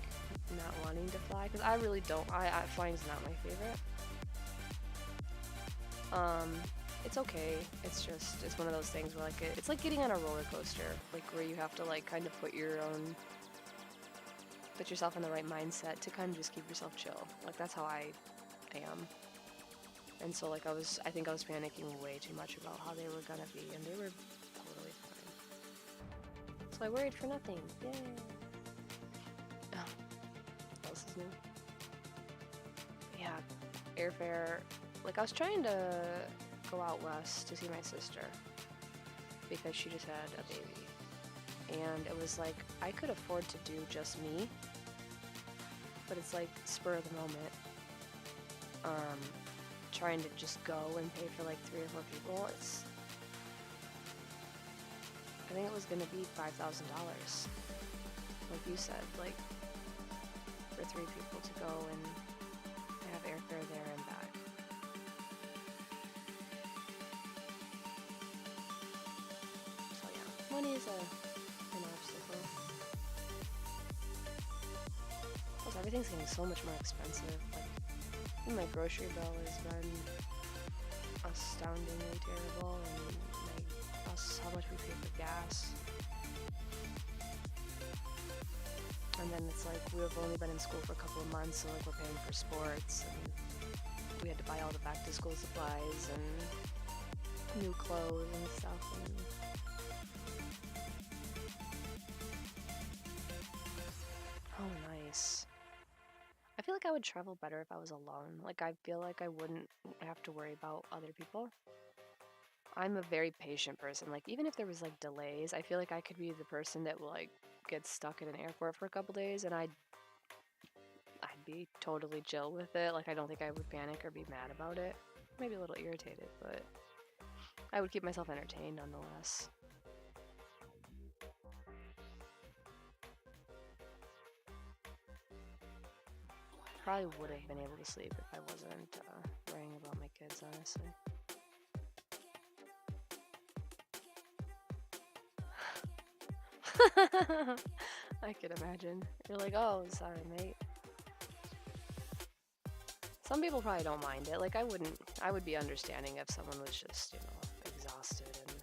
not wanting to fly, because I really don't. Flying's not my favorite. It's okay. It's one of those things where like it's like getting on a roller coaster, like where you have to like kind of put yourself in the right mindset to kind of just keep yourself chill. Like that's how I am. And so like I think I was panicking way too much about how they were gonna be, and they were totally fine. So I worried for nothing. Yay! Oh, what else is new? Yeah, airfare. Like I was trying to go out west to see my sister because she just had a baby, and it was like I could afford to do just me, but it's like spur of the moment. Trying to just go and pay for like 3 or 4 people, I think it was gonna be $5,000, like you said, like for 3 people to go and have airfare there and back. So yeah, money is an obstacle. Plus everything's getting so much more expensive. Like, my grocery bill has been astoundingly terrible, and how much we pay for gas. And then it's like we've only been in school for a couple of months, so like we're paying for sports, and we had to buy all the back to school supplies and new clothes and stuff. And oh, nice. I feel like I would travel better if I was alone. Like, I feel like I wouldn't have to worry about other people. I'm a very patient person. Like, even if there was, like, delays, I feel like I could be the person that will, like, get stuck at an airport for a couple days, and I'd be totally chill with it. Like, I don't think I would panic or be mad about it. Maybe a little irritated, but I would keep myself entertained nonetheless. Probably would have been able to sleep if I wasn't worrying about my kids, honestly. I could imagine. You're like, oh, sorry, mate. Some people probably don't mind it. Like, I would be understanding if someone was just, you know, exhausted. And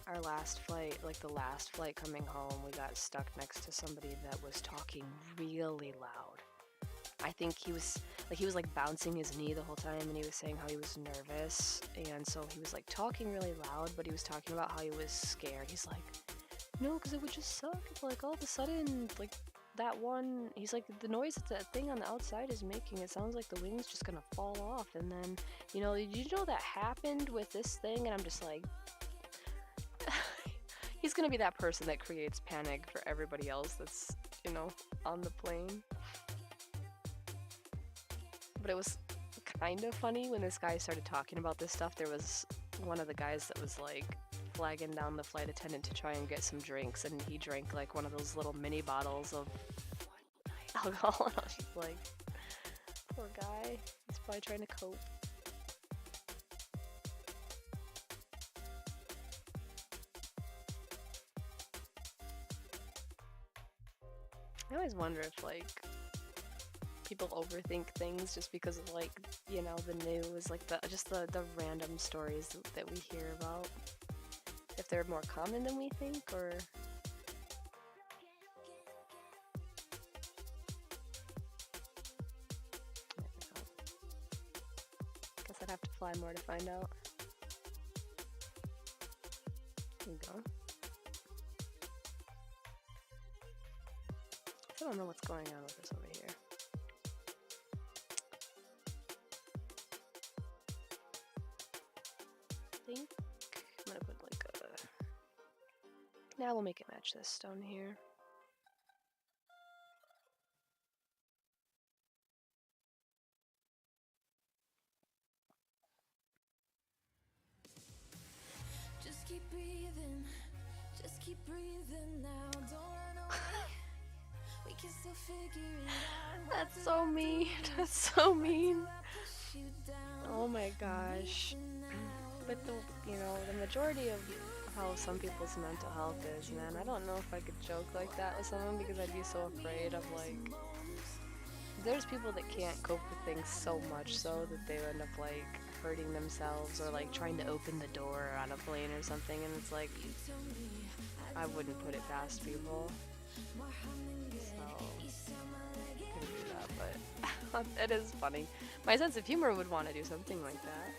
our last flight, like the last flight coming home, we got stuck next to somebody that was talking really loud. I think he was like bouncing his knee the whole time, and he was saying how he was nervous, and so he was like talking really loud, but he was talking about how he was scared. He's like, no, because it would just suck if like all of a sudden like that one, he's like, the noise that that thing on the outside is making, it sounds like the wing's just gonna fall off, and then, you know, did you know that happened with this thing? And I'm just like, He's gonna be that person that creates panic for everybody else that's, you know, on the plane. But it was kind of funny when this guy started talking about this stuff. There was one of the guys that was like flagging down the flight attendant to try and get some drinks, and he drank like one of those little mini bottles of alcohol. And I was just like, poor guy. He's probably trying to cope. I always wonder if like people overthink things just because of like, you know, the news, like the random stories that we hear about. If they're more common than we think, or guess I'd have to fly more to find out. There you go. I don't know what's going on with this over here. I think I'm gonna put like a... Now we'll make it match this stone here. Just keep breathing, just keep breathing now. Don't run away. We can still figure it out. That's so mean. That's so mean. Oh my gosh. But the, you know, the majority of how some people's mental health is, man, I don't know if I could joke like that with someone because I'd be so afraid of like, there's people that can't cope with things so much so that they end up like hurting themselves or like trying to open the door on a plane or something, and it's like, I wouldn't put it past people. So, couldn't do that, but it is funny. My sense of humor would want to do something like that.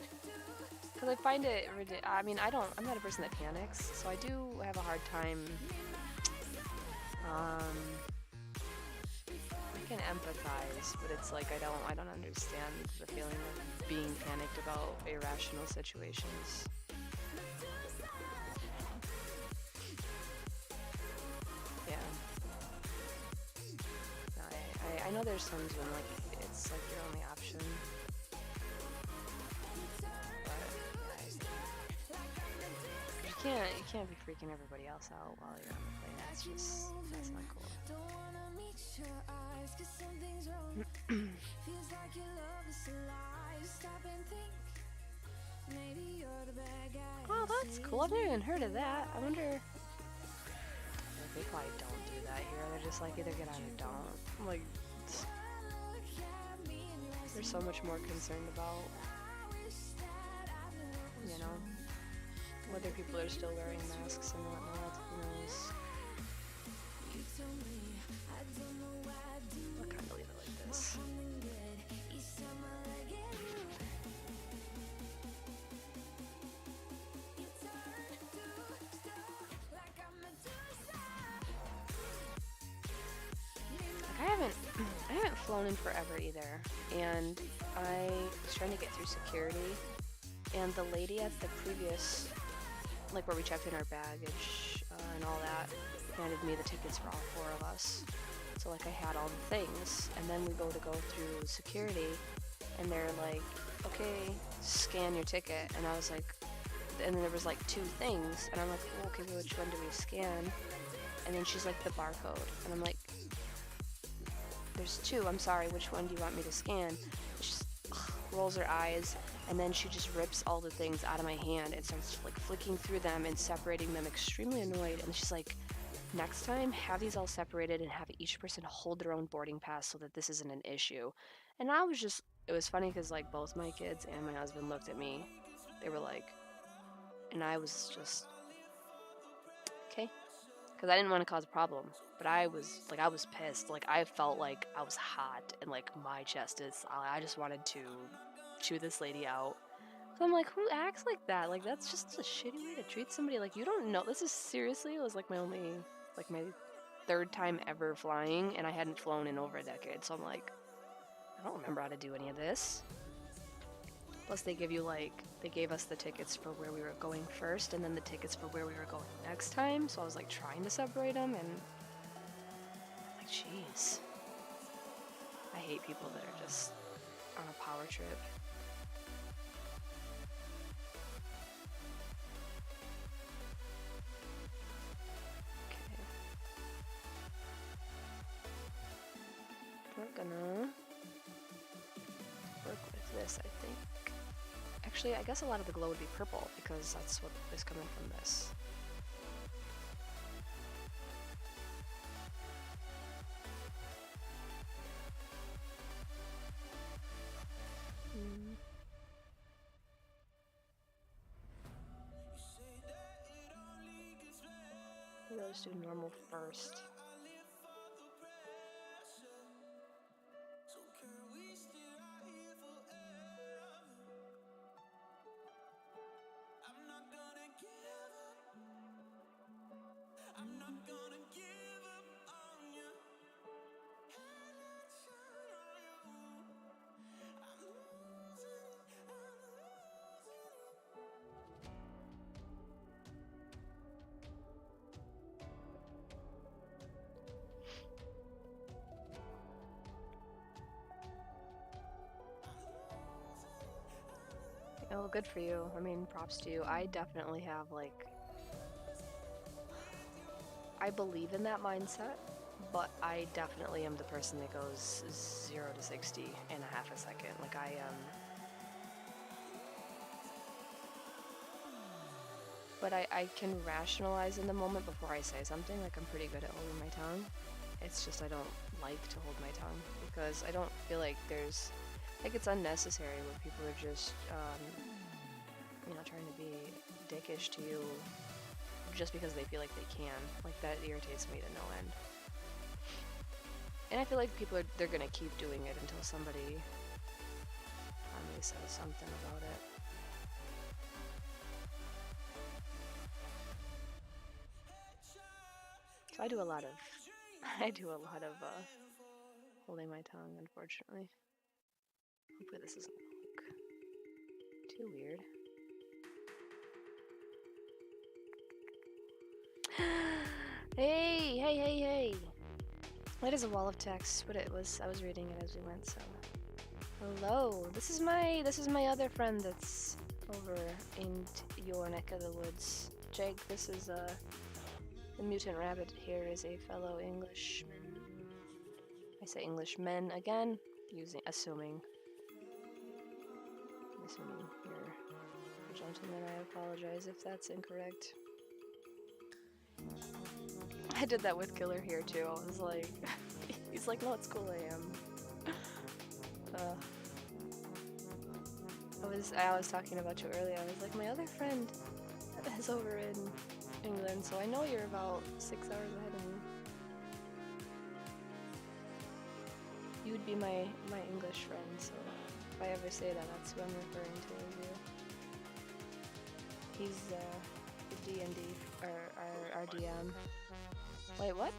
Because I find it I mean, I'm not a person that panics, so I do have a hard time, I can empathize, but it's like I don't understand the feeling of being panicked about irrational situations. Yeah. No, I know there's times when like it's like your only option. You can't be freaking everybody else out while you're on the plane. That's not cool. Oh, that's cool. I've never even heard of that. I wonder. They probably don't do that here. They're just like either get on or don't. I'm like, they're so much more concerned about, you know, whether people are still wearing masks and whatnot, who knows. I'll kind of leave it like this. I haven't flown in forever either, and I was trying to get through security, and the lady at the previous, like where we checked in our baggage and all that, handed me the tickets for all four of us. So like I had all the things, and then we go through security, and they're like, okay, scan your ticket, and I was like, and then there was like two things, and I'm like, oh, okay, which one do we scan? And then she's like, the barcode, and I'm like, there's two, I'm sorry, which one do you want me to scan? She just rolls her eyes, and then she just rips all the things out of my hand and starts like flicking through them and separating them, extremely annoyed. And she's like, next time, have these all separated and have each person hold their own boarding pass so that this isn't an issue. And I was just, it was funny because like both my kids and my husband looked at me. They were like, and I was just, okay. Because I didn't want to cause a problem, but I was pissed. Like, I felt like I was hot, and like my chest is, I just wanted to chew this lady out. So I'm like, who acts like that? Like, that's just a shitty way to treat somebody. Like, you don't know. This is seriously, it was like my third time ever flying, and I hadn't flown in over a decade. So I'm like, I don't remember how to do any of this. Plus they give you like, they gave us the tickets for where we were going first and then the tickets for where we were going next time. So I was like trying to separate them and like, jeez. I hate people that are just on a power trip. Okay. We're gonna work with this, I think. Actually, I guess a lot of the glow would be purple because that's what is coming from this. Maybe I'll just do normal first. Oh, good for you. I mean, props to you. I definitely have, like... I believe in that mindset, but I definitely am the person that goes 0 to 60 in a half a second. Like, But I can rationalize in the moment before I say something. Like, I'm pretty good at holding my tongue. It's just I don't like to hold my tongue because I don't feel like there's... Like, it's unnecessary when people are just, you know, trying to be dickish to you just because they feel like they can. Like, that irritates me to no end. And I feel like people they're gonna keep doing it until somebody finally says something about it. So I do a lot of holding my tongue, unfortunately. Hopefully this doesn't look too weird. Hey! That is a wall of text, but I was reading it as we went, so. Hello. This is my other friend that's over in your neck of the woods. Jake, this is the mutant rabbit here is a fellow Englishman. I say Englishman again, assuming you're a gentleman. I apologize if that's incorrect. I did that with Killer here too. I was like, he's like, no, it's cool, I am. I was talking about you earlier. I was like, my other friend is over in England, so I know you're about 6 hours ahead of me. You would be my English friend, so if I ever say that, that's who I'm referring to as you. He's the D&D, our DM. Wait, what?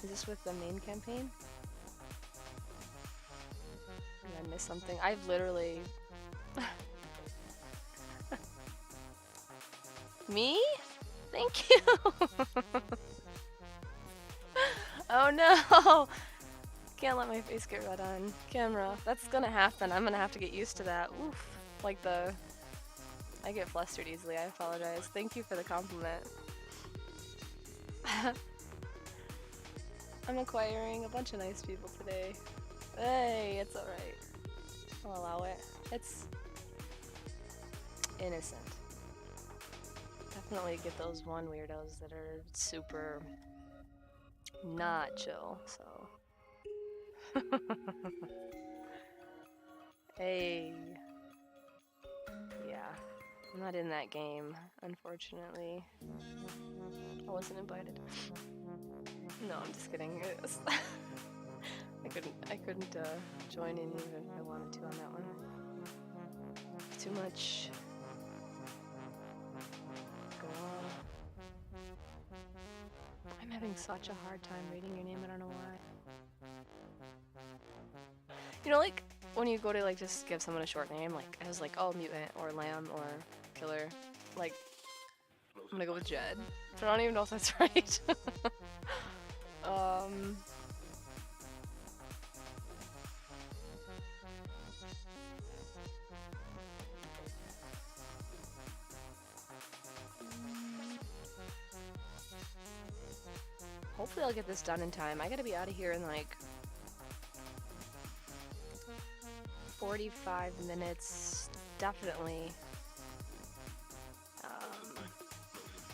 Is this with the main campaign? Did I miss something? I've literally... Me? Thank you! Oh no! Can't let my face get red on camera. That's gonna happen. I'm gonna have to get used to that. Oof. Like I get flustered easily. I apologize. Thank you for the compliment. I'm acquiring a bunch of nice people today. Hey, it's alright. I'll allow it. It's innocent. Definitely get those one weirdos that are super not chill, so. Hey. Yeah. I'm not in that game, unfortunately. I wasn't invited. No, I'm just kidding. I couldn't join in even if I wanted to on that one. Too much. Go on. I'm having such a hard time reading your name, I don't know why. You know, like, when you go to like just give someone a short name, like I was like, oh, mutant or lamb or killer, like I'm gonna go with Jed, but I don't even know if that's right. um. Hopefully I'll get this done in time. I gotta be out of here in like 45 minutes, definitely.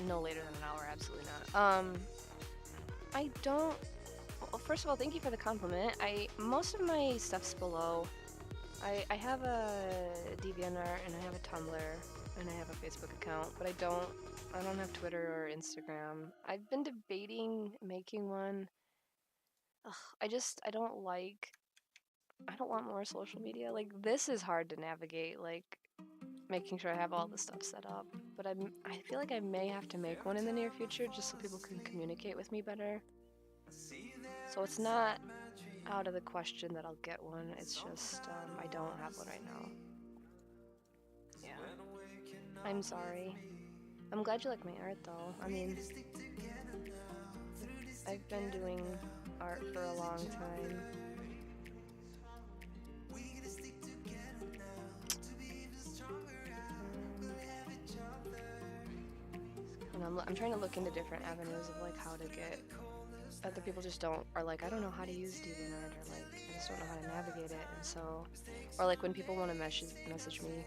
No later than an hour, absolutely not. I don't. Well, first of all, thank you for the compliment. Most of my stuff's below. I have a DeviantArt and I have a Tumblr and I have a Facebook account, but I don't have Twitter or Instagram. I've been debating making one. Ugh, I don't want more social media. Like this is hard to navigate, like making sure I have all the stuff set up. But I feel like I may have to make one in the near future just so people can communicate with me better. So it's not out of the question that I'll get one. It's just I don't have one right now. Yeah. I'm sorry. I'm glad you like my art though. I mean, I've been doing art for a long time. And I'm trying to look into different avenues of like how to get other people just are like, I don't know how to use DeviantArt, or like I just don't know how to navigate it. And so, or like when people want to message me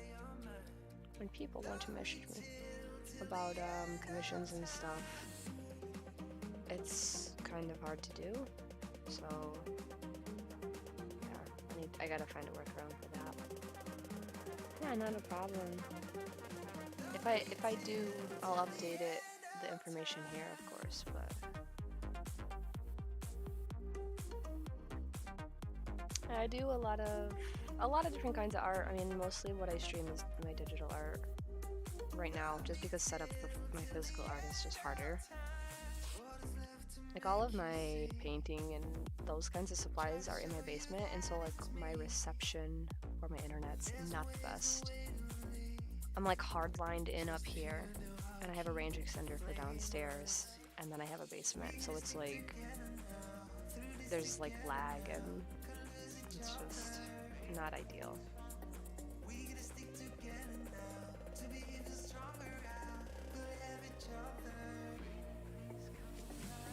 about commissions and stuff, it's kind of hard to do. So yeah, I gotta find a workaround for that. Yeah, not a problem. If I do, I'll update the information here, of course, but I do a lot of different kinds of art. I mean, mostly what I stream is my digital art right now, just because setup for my physical art is just harder. Like all of my painting and those kinds of supplies are in my basement, and so like my reception or my internet's not the best. I'm like hard-lined in up here, and I have a range extender for downstairs, and then I have a basement, so it's like there's like lag, and it's just not ideal.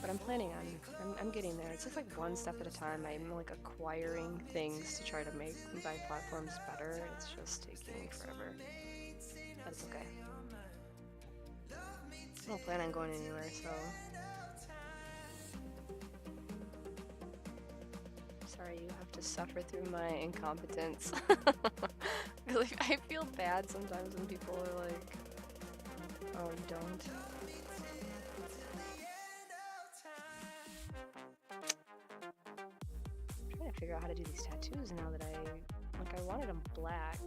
But I'm planning on, I'm getting there. It's just like one step at a time. I'm like acquiring things to try to make my platforms better. It's just taking forever. But it's okay. I don't plan on going anywhere, so. Sorry, you have to suffer through my incompetence. Like, I feel bad sometimes when people are like, oh, you don't. I'm trying to figure out how to do these tattoos now that I wanted them black.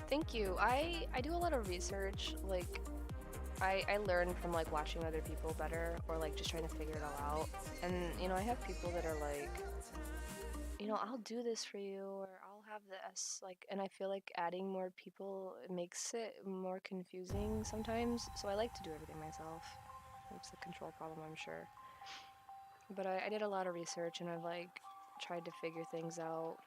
Thank you. I do a lot of research. Like, I learn from like watching other people better, or like just trying to figure it all out. And you know, I have people that are like, you know, I'll do this for you, or I'll have this. Like, and I feel like adding more people makes it more confusing sometimes. So I like to do everything myself. It's a control problem, I'm sure. But I did a lot of research, and I've like tried to figure things out.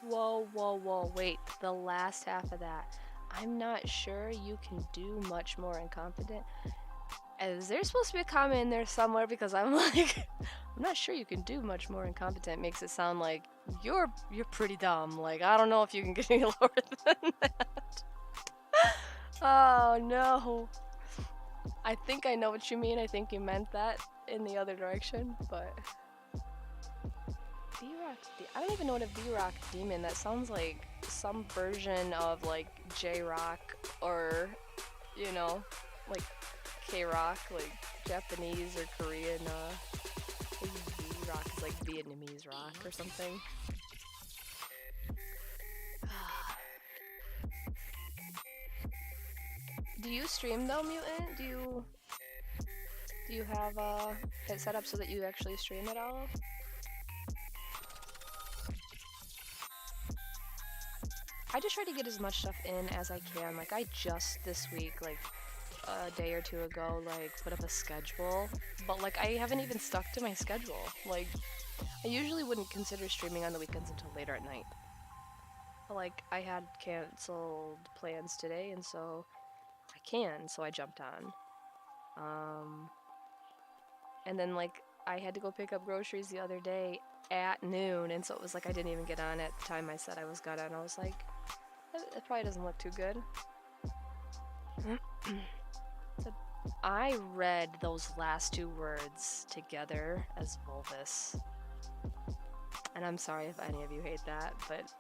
Whoa, wait, the last half of that. I'm not sure you can do much more incompetent. Is there supposed to be a comment in there somewhere? Because I'm like, I'm not sure you can do much more incompetent. Makes it sound like you're pretty dumb. Like, I don't know if you can get any lower than that. Oh no. I think I know what you mean. I think you meant that in the other direction, but V-Rock, I don't even know what a V-Rock demon, that sounds like some version of like J-Rock, or, you know, like K-Rock, like Japanese or Korean, rock is like Vietnamese rock or something. Do you stream though, Mutant? Do you have it set up so that you actually stream at all? I just try to get as much stuff in as I can. Like I just this week, like a day or two ago, like put up a schedule, but like I haven't even stuck to my schedule. Like I usually wouldn't consider streaming on the weekends until later at night. But like I had canceled plans today, and so so I jumped on. And then like I had to go pick up groceries the other day at noon, and so it was like I didn't even get on at the time I said I was gonna, and I was like, it probably doesn't look too good. I read those last two words together as vulvus. And I'm sorry if any of you hate that, but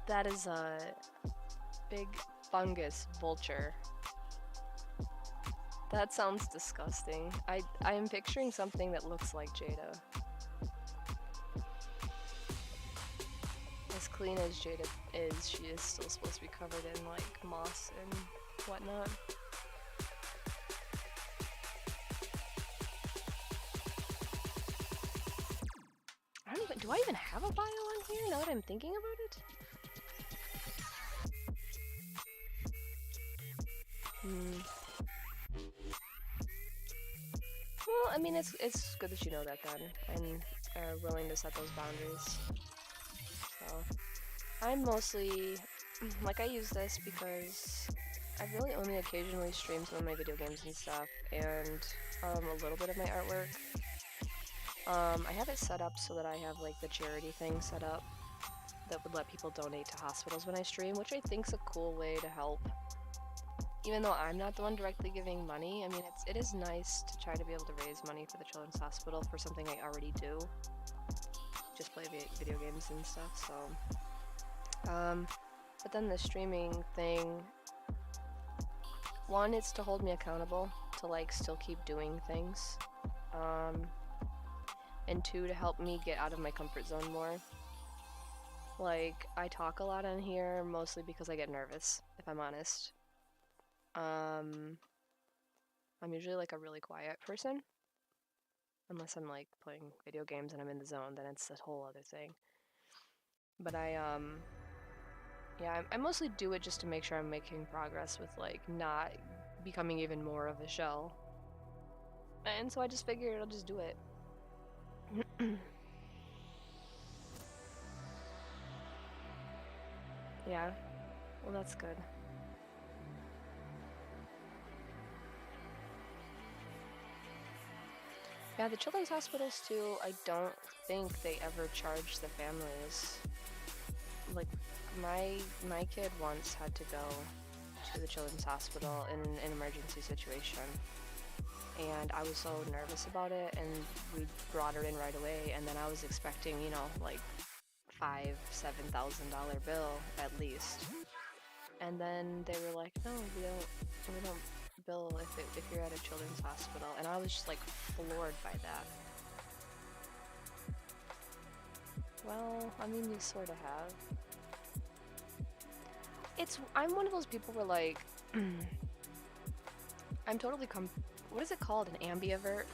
that is a big fungus vulture. That sounds disgusting. I am picturing something that looks like Jada. As clean as Jada is, she is still supposed to be covered in like moss and whatnot. Do I even have a bio on here now that I'm thinking about it? Well, I mean, it's good that you know that then, and are willing to set those boundaries. So, I'm mostly, like, I use this because I really only occasionally stream some of my video games and stuff, and a little bit of my artwork. I have it set up so that I have like the charity thing set up that would let people donate to hospitals when I stream, which I think's a cool way to help. Even though I'm not the one directly giving money, I mean, it is nice to try to be able to raise money for the Children's Hospital for something I already do. Just play video games and stuff, so. But then the streaming thing, one, it's to hold me accountable to like still keep doing things. And two, to help me get out of my comfort zone more. Like, I talk a lot on here, mostly because I get nervous, if I'm honest. I'm usually like a really quiet person. Unless I'm like playing video games and I'm in the zone, then it's a whole other thing. But yeah, I mostly do it just to make sure I'm making progress with like not becoming even more of a shell. And so I just figured I'll just do it. Yeah, well, that's good. Yeah, the children's hospitals too, I don't think they ever charge the families. Like, my kid once had to go to the children's hospital in an emergency situation. And I was so nervous about it, and we brought her in right away, and then I was expecting, you know, like $5,000-$7,000 bill at least. And then they were like, no, we don't bill if you're at a children's hospital. And I was just like floored by that. Well, I mean, you sort of have. I'm one of those people where like, I'm totally what is it called? An ambivert?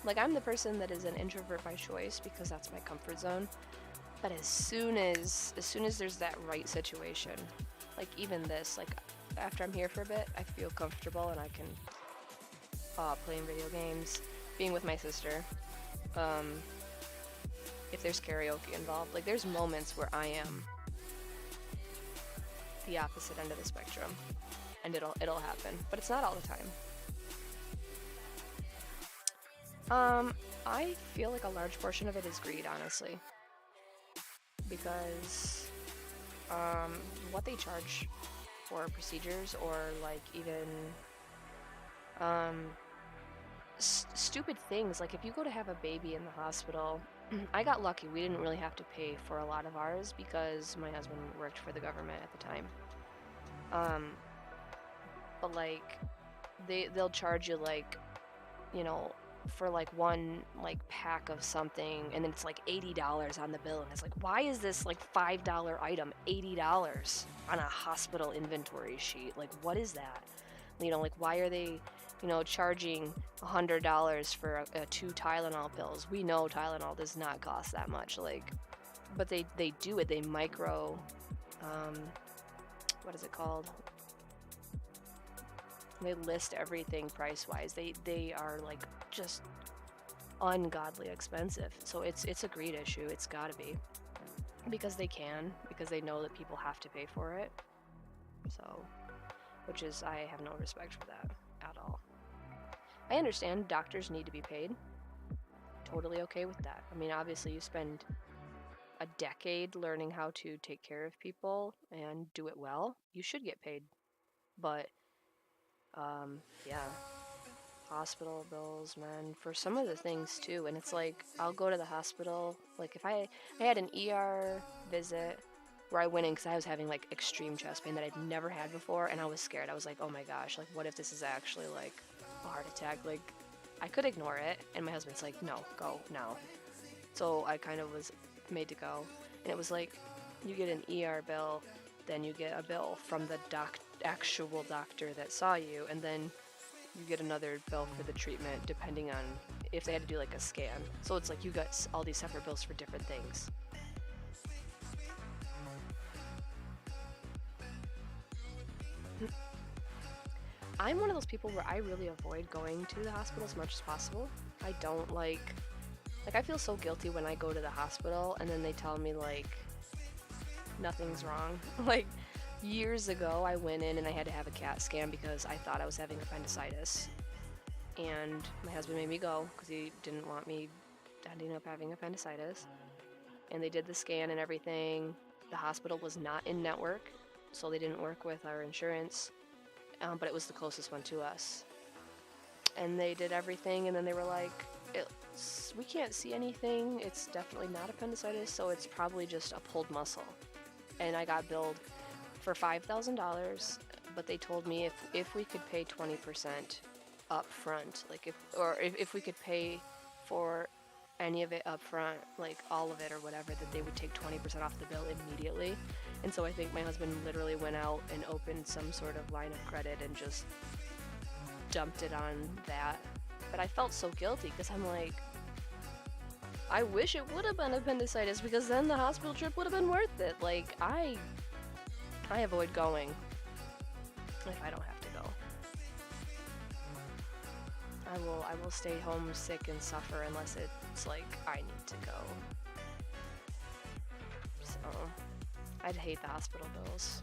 Like, I'm the person that is an introvert by choice because that's my comfort zone. But as soon as there's that right situation, like even this, like after I'm here for a bit, I feel comfortable and I can playing video games, being with my sister. If there's karaoke involved, like there's moments where I am the opposite end of the spectrum, and it'll happen, but it's not all the time. I feel like a large portion of it is greed, honestly, because what they charge for procedures, or like even stupid things, like if you go to have a baby in the hospital, I got lucky, we didn't really have to pay for a lot of ours because my husband worked for the government at the time. But like they'll charge you like, you know, for like one like pack of something, and then it's like $80 on the bill, and it's like, why is this like $5 item $80 on a hospital inventory sheet? Like, what is that? You know, like, why are they, you know, charging $100 for two Tylenol pills? We know Tylenol does not cost that much, like, but they do it. They micro, what is it called? They list everything price-wise. They are like just ungodly expensive. So it's a greed issue. It's got to be, because they can, because they know that people have to pay for it. So, which is, I have no respect for that at all. I understand doctors need to be paid. Totally okay with that. I mean, obviously you spend a decade learning how to take care of people and do it well. You should get paid. But yeah, hospital bills, man, for some of the things too. And it's like, I'll go to the hospital, like if I had an ER visit where I went in because I was having like extreme chest pain that I'd never had before, and I was scared. I was like, oh my gosh, like what if this is actually like a heart attack? Like, I could ignore it, and my husband's like, no, go now. So I kind of was made to go, and it was like, you get an ER bill, then you get a bill from the actual doctor that saw you, and then you get another bill for the treatment depending on if they had to do like a scan. So it's like you got all these separate bills for different things. I'm one of those people where I really avoid going to the hospital as much as possible. I don't like I feel so guilty when I go to the hospital and then they tell me like nothing's wrong. Like years ago I went in and I had to have a CAT scan because I thought I was having appendicitis. And my husband made me go because he didn't want me ending up having appendicitis. And they did the scan and everything. The hospital was not in network, so they didn't work with our insurance, but it was the closest one to us. And they did everything, and then they were like, we can't see anything. It's definitely not appendicitis, so it's probably just a pulled muscle. And I got billed for $5,000, but they told me if we could pay 20% up front, like if we could pay for any of it up front, like all of it or whatever, that they would take 20% off the bill immediately. And so I think my husband literally went out and opened some sort of line of credit and just dumped it on that. But I felt so guilty because I'm like, I wish it would have been appendicitis because then the hospital trip would have been worth it. Like, I avoid going if I don't have to go. I will stay home sick and suffer unless it's like I need to go. So, I'd hate the hospital bills.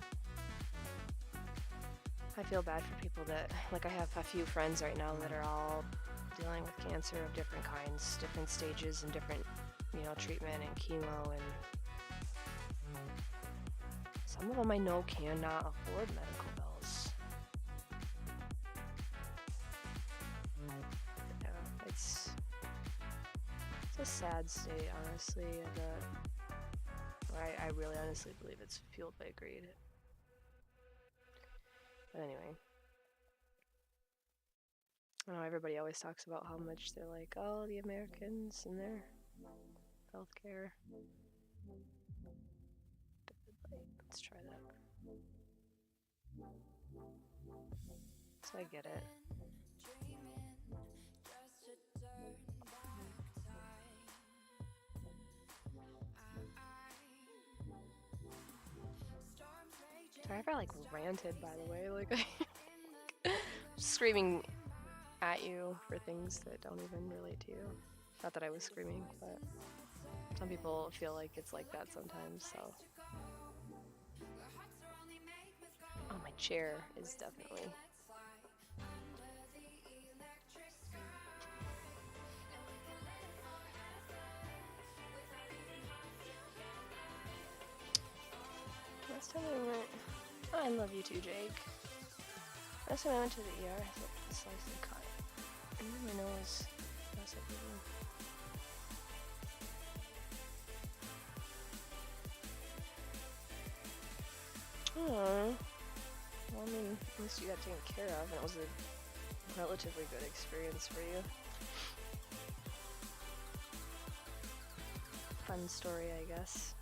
I feel bad for people that, like, I have a few friends right now that are all dealing with cancer of different kinds, different stages, and different, treatment and chemo, and some of them I know cannot afford medical bills. Yeah, it's a sad state, honestly, I really honestly believe it's fueled by greed. But anyway, I know everybody always talks about how much they're like, oh, the Americans and their healthcare. Let's try that. So I get it. Sorry if I ranted, by the way, screaming at you for things that don't even relate to you. Not that I was screaming, but some people feel like it's like that sometimes, so. Oh, my chair is definitely. Last time I went. Oh, I love you too, Jake. Last time I went to the ER, I thought the slice and cut. And my nose. That's like well, I mean, at least you got taken care of, and it was a relatively good experience for you. fun story, I guess.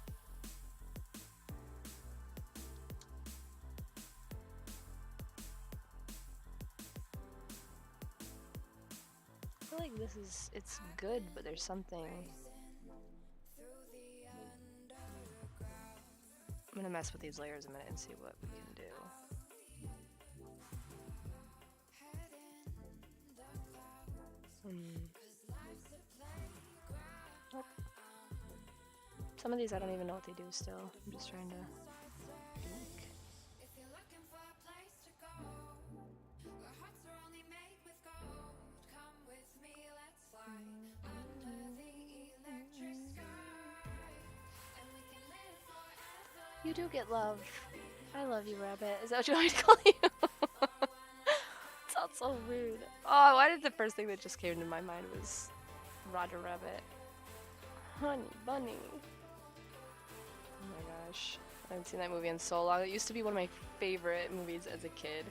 I feel like this is, it's good, but there's something. I'm gonna mess with these layers a minute and see what we can do. Nope. Some of these I don't even know what they do still. I'm just trying to think. You do get love. I love you, Rabbit. Is that what you want me to call you? Sounds so rude. Oh, why did the first thing that just came to my mind was Roger Rabbit. Honey Bunny. Oh my gosh. I haven't seen that movie in so long. It used to be one of my favorite movies as a kid.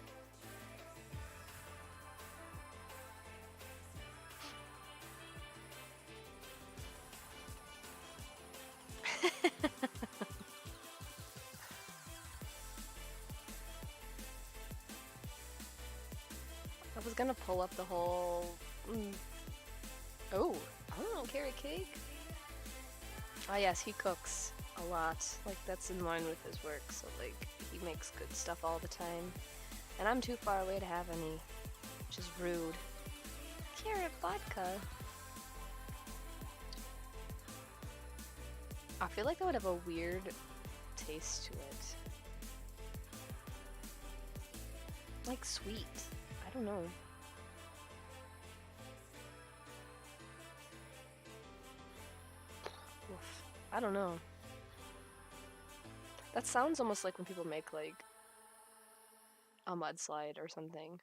I was gonna pull up the whole... Oh, I don't know, carrot cake? Ah yes, he cooks a lot. Like, that's in line with his work, so like, he makes good stuff all the time. And I'm too far away to have any, which is rude. Carrot vodka. I feel like that would have a weird taste to it. Like sweet. I don't know. Oof. I don't know. That sounds almost like when people make like a mudslide or something.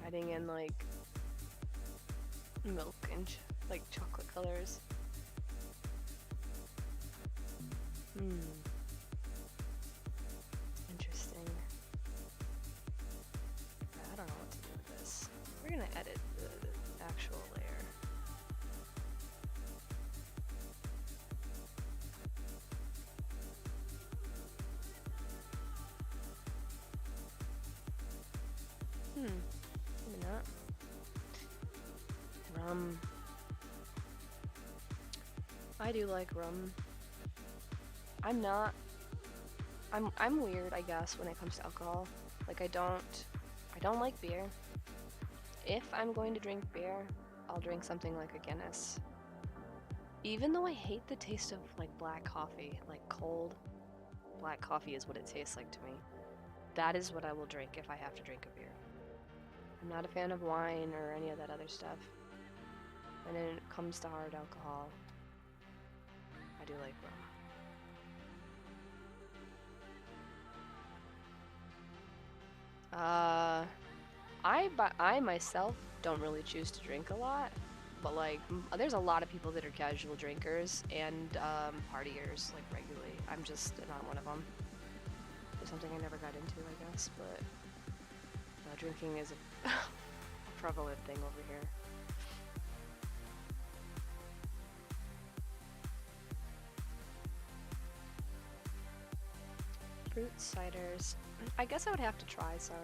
Adding in like milk and like chocolate colors. Interesting. I don't know what to do with this. We're gonna edit the actual layer. Maybe not. Rum. I do like rum. I'm weird, I guess, when it comes to alcohol. Like I don't like beer. If I'm going to drink beer, I'll drink something like a Guinness. Even though I hate the taste of like black coffee, like cold black coffee is what it tastes like to me. That is what I will drink if I have to drink a beer. I'm not a fan of wine or any of that other stuff. And then when it comes to hard alcohol, I do like rum. I myself don't really choose to drink a lot, but like there's a lot of people that are casual drinkers and partiers like regularly. I'm just not one of them. It's something I never got into, I guess, but drinking is a prevalent thing over here. Fruit ciders. I guess I would have to try some.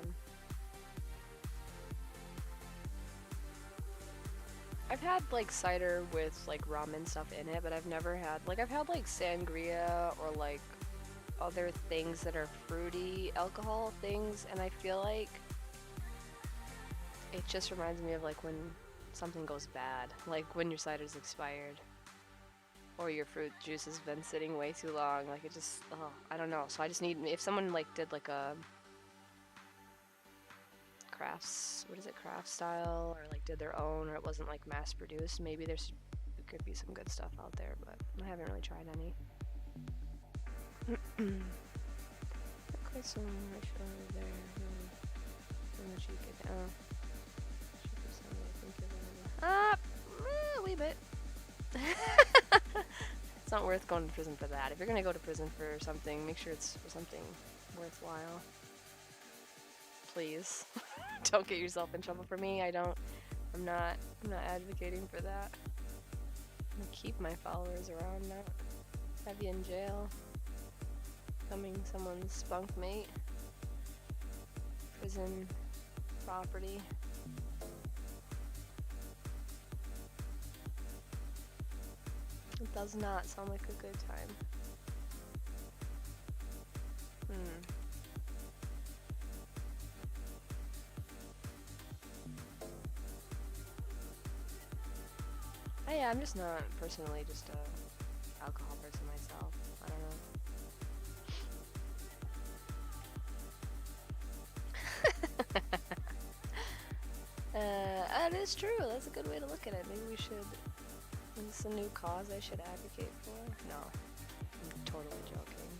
I've had like cider with like rum and stuff in it, but I've never had like I've had like sangria or like other things that are fruity alcohol things, and I feel like it just reminds me of like when something goes bad, like when your cider's expired or your fruit juice has been sitting way too long. Like it just, oh, I don't know. So I just need, if someone like did like a craft style, or like did their own, or it wasn't like mass produced, maybe there could be some good stuff out there, but I haven't really tried any. Okay, so right over there. A wee bit. It's not worth going to prison for that. If you're gonna go to prison for something, make sure it's for something worthwhile. Please. Don't get yourself in trouble for me. I'm not advocating for that. I'm gonna keep my followers around, not have you in jail. Becoming someone's spunk mate. Prison property. It does not sound like a good time. Yeah, I'm just not personally just a alcohol person myself. I don't know. That is true. That's a good way to look at it. Maybe we should. Is this a new cause I should advocate for? No, I'm totally joking.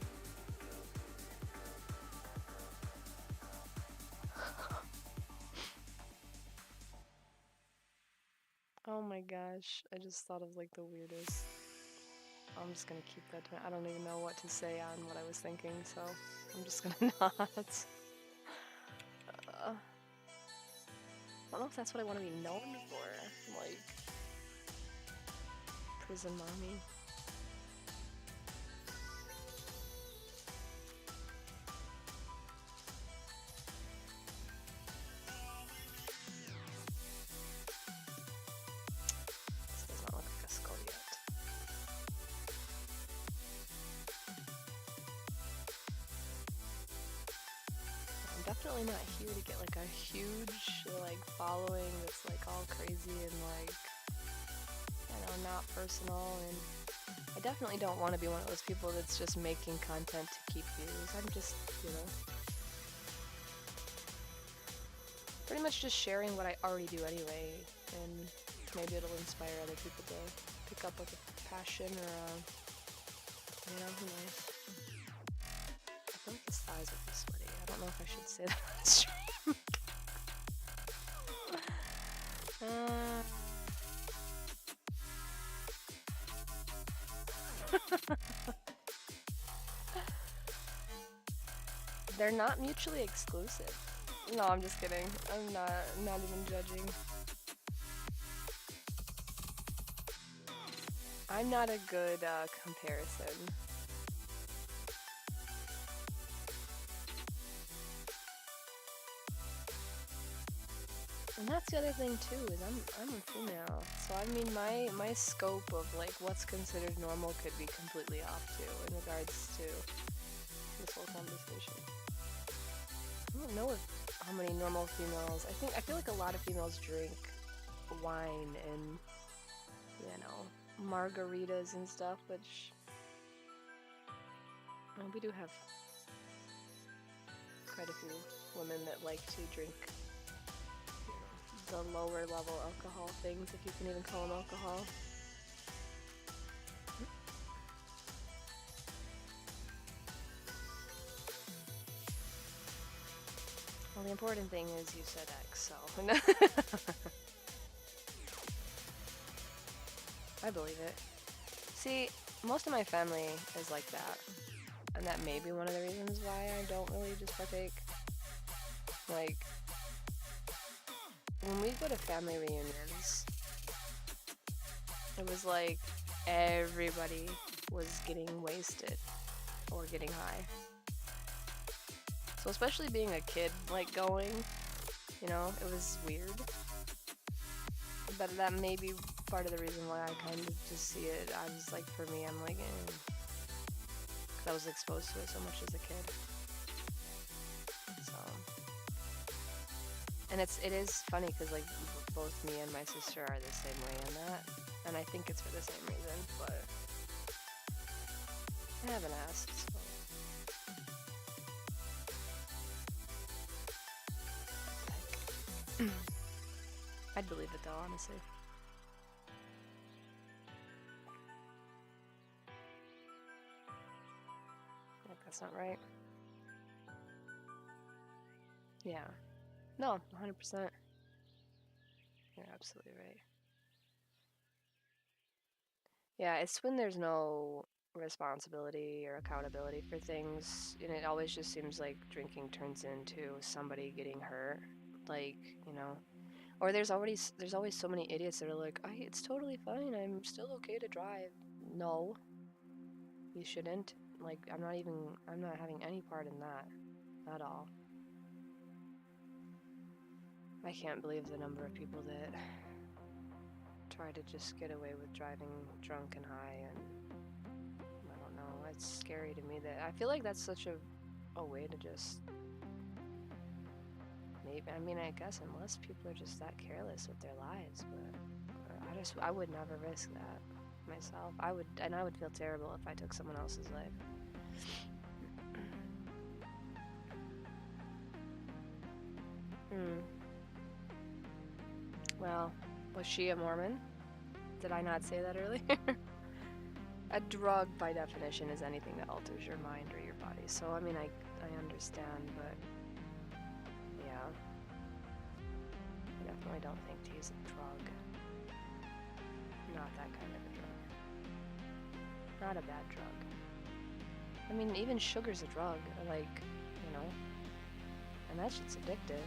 Oh my gosh, I just thought of like the weirdest. I'm just gonna keep that to I don't even know what to say on what I was thinking, so I'm just gonna not. I don't know if that's what I want to be known for, like prison mommy. This does not look like a skull yet. I'm definitely not here to get like a huge like following that's like all crazy and like, you know, not personal, and I definitely don't want to be one of those people that's just making content to keep views. I'm just, you know, pretty much just sharing what I already do anyway, and maybe it'll inspire other people to pick up like a passion or a, you know, who knows. I feel like his thighs would be sweaty. I don't know if I should say that on stream. They're not mutually exclusive. No, I'm just kidding. I'm not even judging. I'm not a good comparison. And that's the other thing too, is I'm a female. So I mean my scope of like what's considered normal could be completely off too in regards to this whole conversation. I don't know how many normal females. I feel like a lot of females drink wine and, you know, margaritas and stuff, which we do have quite a few women that like to drink, you know, the lower level alcohol things, if you can even call them alcohol. Well, the important thing is you said X, so I believe it. See, most of my family is like that, and that may be one of the reasons why I don't really just partake. Like, when we go to family reunions, it was like everybody was getting wasted or getting high. So especially being a kid, like going, you know, it was weird. But that may be part of the reason why I kind of just see it. I was like, for me, I'm like, because I was exposed to it so much as a kid. So, and it is funny because like both me and my sister are the same way in that, and I think it's for the same reason, but I haven't asked. So. I'd believe it though, honestly. Like, that's not right. Yeah. No, 100%. You're absolutely right. Yeah, it's when there's no responsibility or accountability for things, and it always just seems like drinking turns into somebody getting hurt. Like, you know, Or there's always so many idiots that are like, it's totally fine. I'm still okay to drive. No, you shouldn't. Like, I'm not having any part in that at all. I can't believe the number of people that try to just get away with driving drunk and high, and I don't know, it's scary to me that I feel like that's such a way to just maybe, I mean, I guess unless people are just that careless with their lives, but I would never risk that myself. I would feel terrible if I took someone else's life. Well, was she a Mormon? Did I not say that earlier? A drug, by definition, is anything that alters your mind or your body. So, I mean, I understand, but yeah. I definitely don't think tea's a drug. Not that kind of a drug. Not a bad drug. I mean, even sugar's a drug, like, you know, and that shit's addictive.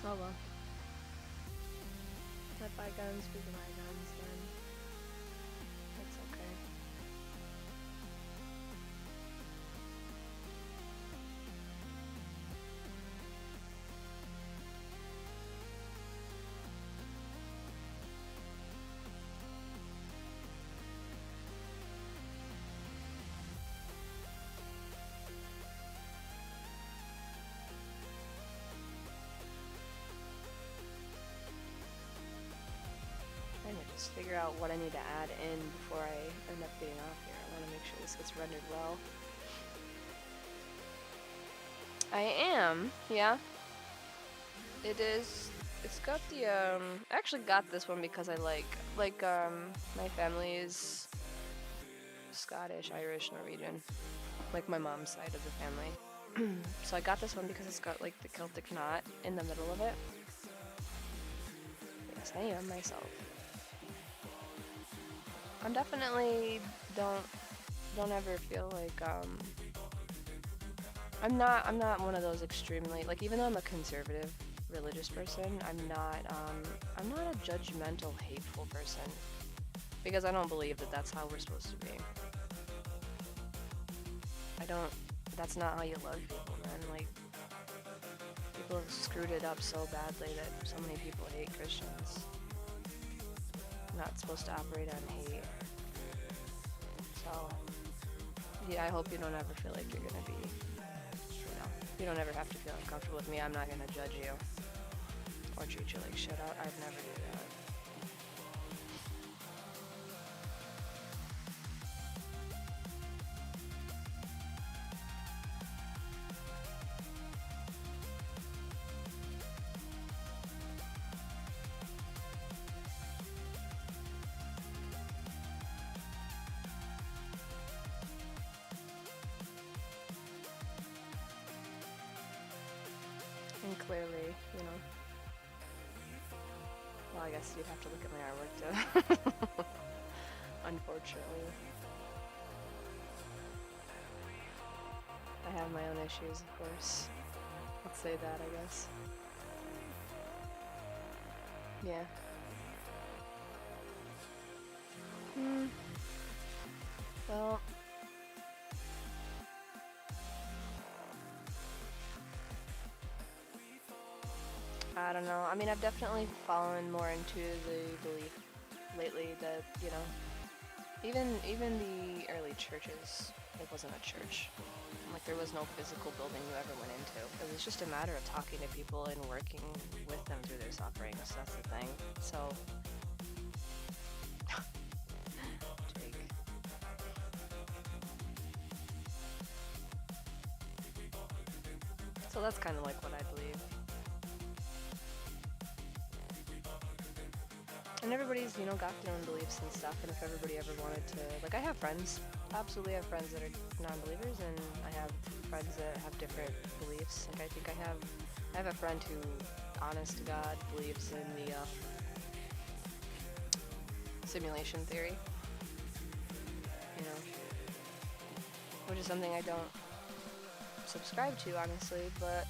Oh well. Let bygones be bygones then. That's okay. I need to just figure out what I need to add in before I end up getting off here. I want to make sure this gets rendered well. I am, yeah. It is. It's got the I actually got this one because I like my family is Scottish, Irish, Norwegian, like my mom's side of the family. So I got this one because it's got like the Celtic knot in the middle of it. Yes, I am myself. I'm definitely don't ever feel like I'm not one of those extremely, like, even though I'm a conservative religious person, I'm not a judgmental, hateful person, because I don't believe that that's how we're supposed to be. That's not how you love people, man. Like, people have screwed it up so badly that so many people hate Christians. Not supposed to operate on hate. So, yeah, I hope you don't ever feel like you're gonna be, you don't ever have to feel uncomfortable with me. I'm not gonna judge you or treat you like shit. I'd never do that. And clearly, you know, well, I guess you'd have to look at my artwork to, unfortunately. I have my own issues, of course. Let's say that, I guess. Yeah. Well, I don't know. I mean, I've definitely fallen more into the belief lately that, you know, even the early churches, it wasn't a church. Like, there was no physical building you ever went into. It was just a matter of talking to people and working with them through their sufferings. That's the thing. So, Jake. So that's kind of like what I believe. And everybody's, you know, got their own beliefs and stuff, and if everybody ever wanted to, like, I have friends, absolutely have friends that are non-believers, and I have friends that have different beliefs. Like, I think I have a friend who, honest to God, believes in the simulation theory, you know, which is something I don't subscribe to, honestly, but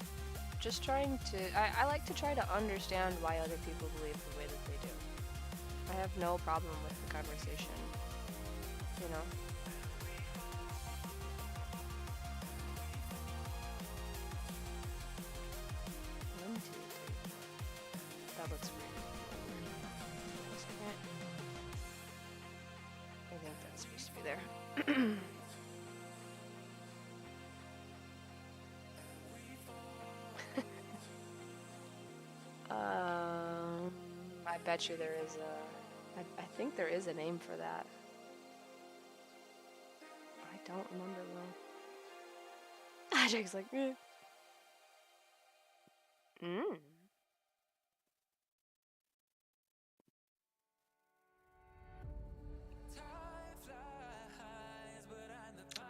just trying to, I like to try to understand why other people believe the way that they do. I have no problem with the conversation, you know? One, two, three, four. That looks weird. One second. I think that's supposed to be there. I bet you there is a. I think there is a name for that. I don't remember though. Jake's like, eh.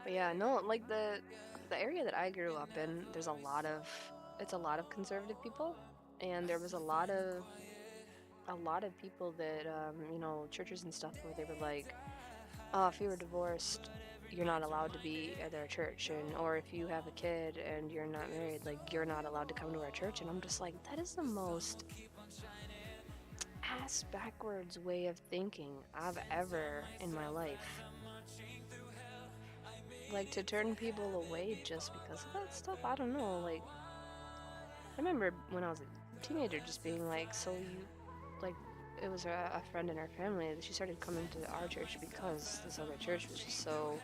But yeah, no, like the area that I grew up in, there's a lot of conservative people, and there was a lot of people that you know, churches and stuff where they were like, oh, if you were divorced, you're not allowed to be at our church, and or if you have a kid and you're not married, like you're not allowed to come to our church. And I'm just like, that is the most ass backwards way of thinking I've ever in my life. Like, to turn people away just because of that stuff, I don't know. Like, I remember when I was a teenager just being like, so you, like, it was a friend in her family that she started coming to our church because this other church was just so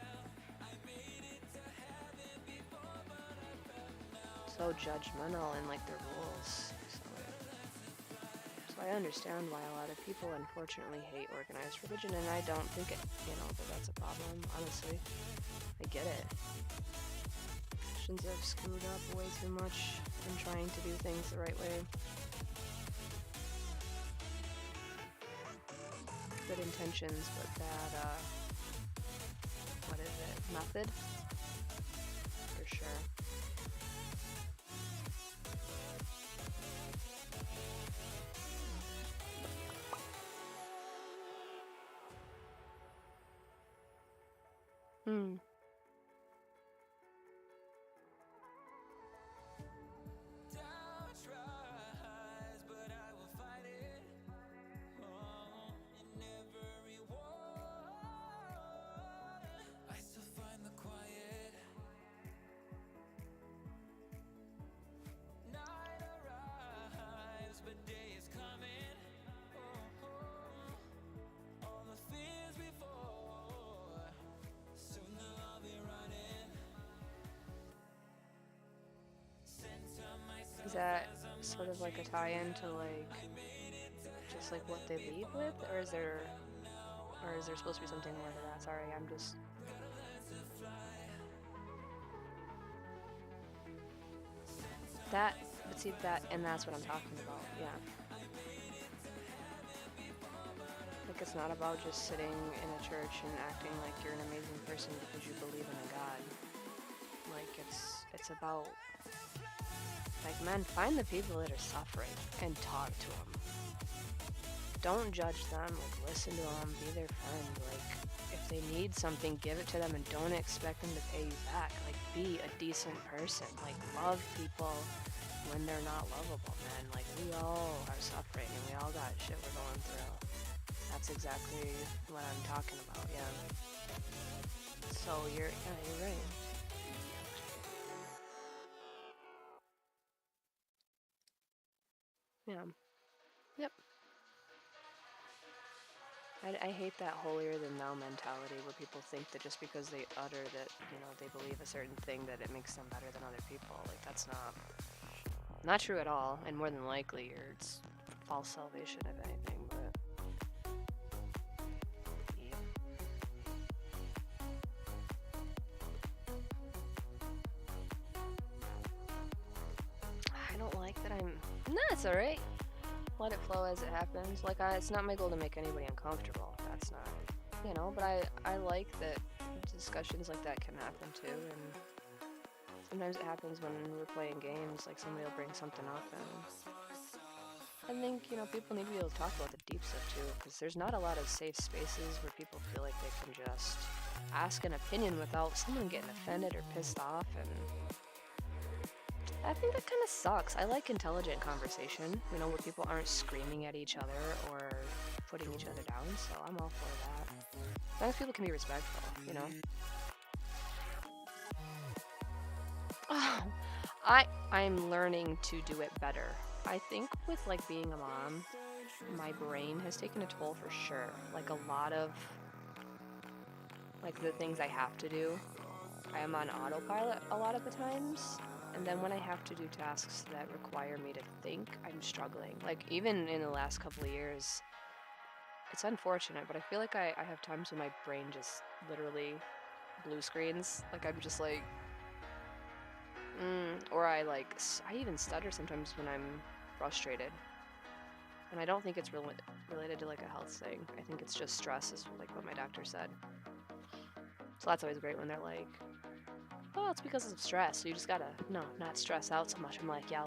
judgmental in like their rules. So I understand why a lot of people unfortunately hate organized religion, and I don't think it, you know, that that's a problem, honestly. I get it. Christians have screwed up way too much in trying to do things the right way. Good intentions, but bad, what is it, method? For sure. Is that sort of like a tie-in to like just like what they lead with, or is there supposed to be something more to that? Sorry, I'm just that, but see that, and that's what I'm talking about. Yeah, like it's not about just sitting in a church and acting like you're an amazing person because you believe in a God. Like it's about, like, man, find the people that are suffering and talk to them. Don't judge them, like, listen to them, be their friend. Like, if they need something, give it to them and don't expect them to pay you back. Like, be a decent person. Like, love people when they're not lovable, man. Like, we all are suffering and we all got shit we're going through. That's exactly what I'm talking about, yeah. So, you're right. Yeah. Yep. I hate that holier-than-thou mentality where people think that just because they utter that, you know, they believe a certain thing that it makes them better than other people. Like, that's not true at all, and more than likely, it's false salvation, if anything, but... Yep. I don't like that I'm... No, it's alright. Let it flow as it happens. Like, it's not my goal to make anybody uncomfortable. That's not, you know, but I like that discussions like that can happen too, and sometimes it happens when we're playing games, like somebody will bring something up, and I think, you know, people need to be able to talk about the deep stuff too, because there's not a lot of safe spaces where people feel like they can just ask an opinion without someone getting offended or pissed off, and I think that kind of sucks. I like intelligent conversation, you know, where people aren't screaming at each other or putting each other down, so I'm all for that. As long as people can be respectful, you know? Oh, I'm learning to do it better. I think with like being a mom, my brain has taken a toll for sure. Like a lot of like the things I have to do, I am on autopilot a lot of the times. And then when I have to do tasks that require me to think, I'm struggling. Like even in the last couple of years, it's unfortunate, but I feel like I have times when my brain just literally blue screens. Like I'm just like, or I even stutter sometimes when I'm frustrated. And I don't think it's related to like a health thing. I think it's just stress, is like what my doctor said. So that's always great when they're like, oh, it's because of stress. So you just gotta, no, not stress out so much. I'm like, yeah,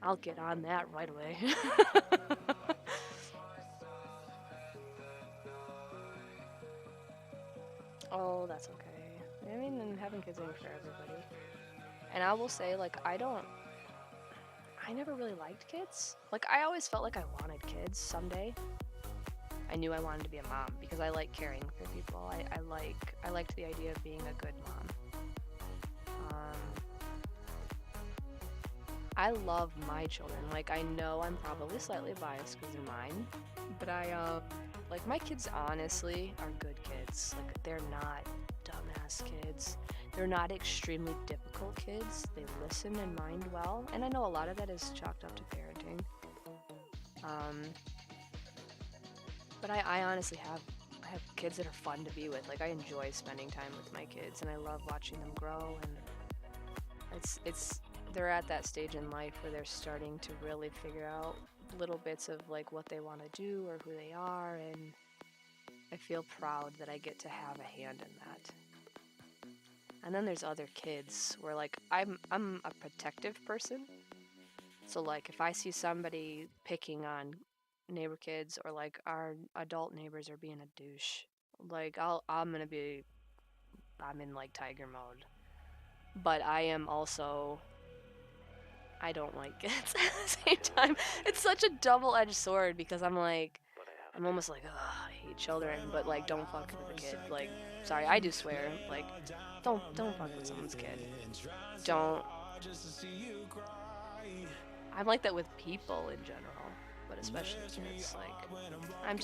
I'll get on that right away. Oh, that's okay. I mean, having kids ain't for everybody. And I will say, like, I never really liked kids. Like, I always felt like I wanted kids someday. I knew I wanted to be a mom because I like caring for people. I liked the idea of being a good mom. I love my children. Like, I know I'm probably slightly biased because they're mine, but like, my kids honestly are good kids. Like, they're not dumbass kids. They're not extremely difficult kids. They listen and mind well, and I know a lot of that is chalked up to parenting. But I honestly have kids that are fun to be with. Like, I enjoy spending time with my kids, and I love watching them grow. And they're at that stage in life where they're starting to really figure out little bits of like what they want to do or who they are, and I feel proud that I get to have a hand in that. And then there's other kids where like I'm a protective person. So like if I see somebody picking on neighbor kids or like our adult neighbors are being a douche, like I'm in like tiger mode. But I am also, I don't like it at the same time. It's such a double-edged sword because I'm almost like, ugh, I hate children, but like, don't fuck with a kid. Like, sorry, I do swear. Like, don't fuck with someone's kid. Don't. I'm like that with people in general, but especially kids. Like, I'm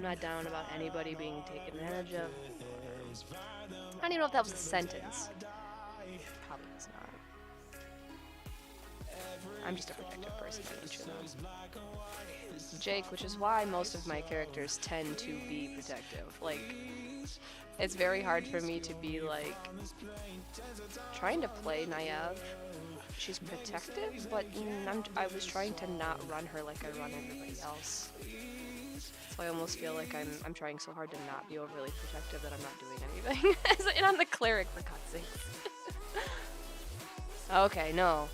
not down about anybody being taken advantage of. I don't even know if that was a sentence. Probably was not. I'm just a protective person by nature, though. Jake, which is why most of my characters tend to be protective. Like, it's very hard for me to be, like, trying to play Naive. She's protective, but I was trying to not run her like I run everybody else. So I almost feel like I'm trying so hard to not be overly protective that I'm not doing anything. And I'm the cleric, for God's sakes. Okay, no.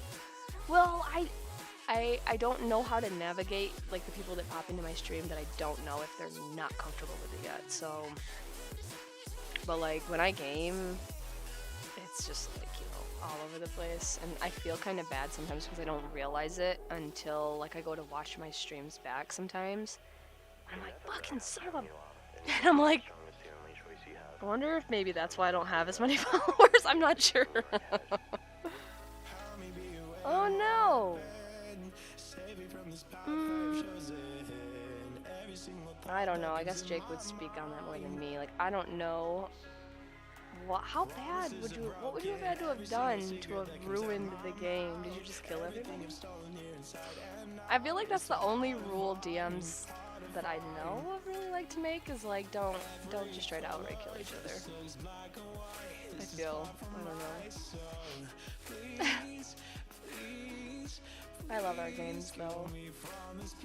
Well, I don't know how to navigate like the people that pop into my stream that I don't know if they're not comfortable with it yet. So, but like when I game, it's just like, you know, all over the place, and I feel kind of bad sometimes because I don't realize it until like I go to watch my streams back sometimes. And I'm like, fucking son of a... And I'm like, I wonder if maybe that's why I don't have as many followers. I'm not sure. Oh no! I don't know. I guess Jake would speak on that more than me. Like, I don't know. How bad what would you have had to have done to have ruined the game? Did you just kill everybody? I feel like that's the only rule DMs that I know of really like to make is like, don't just try to outright kill each other. I don't know. I love our games though.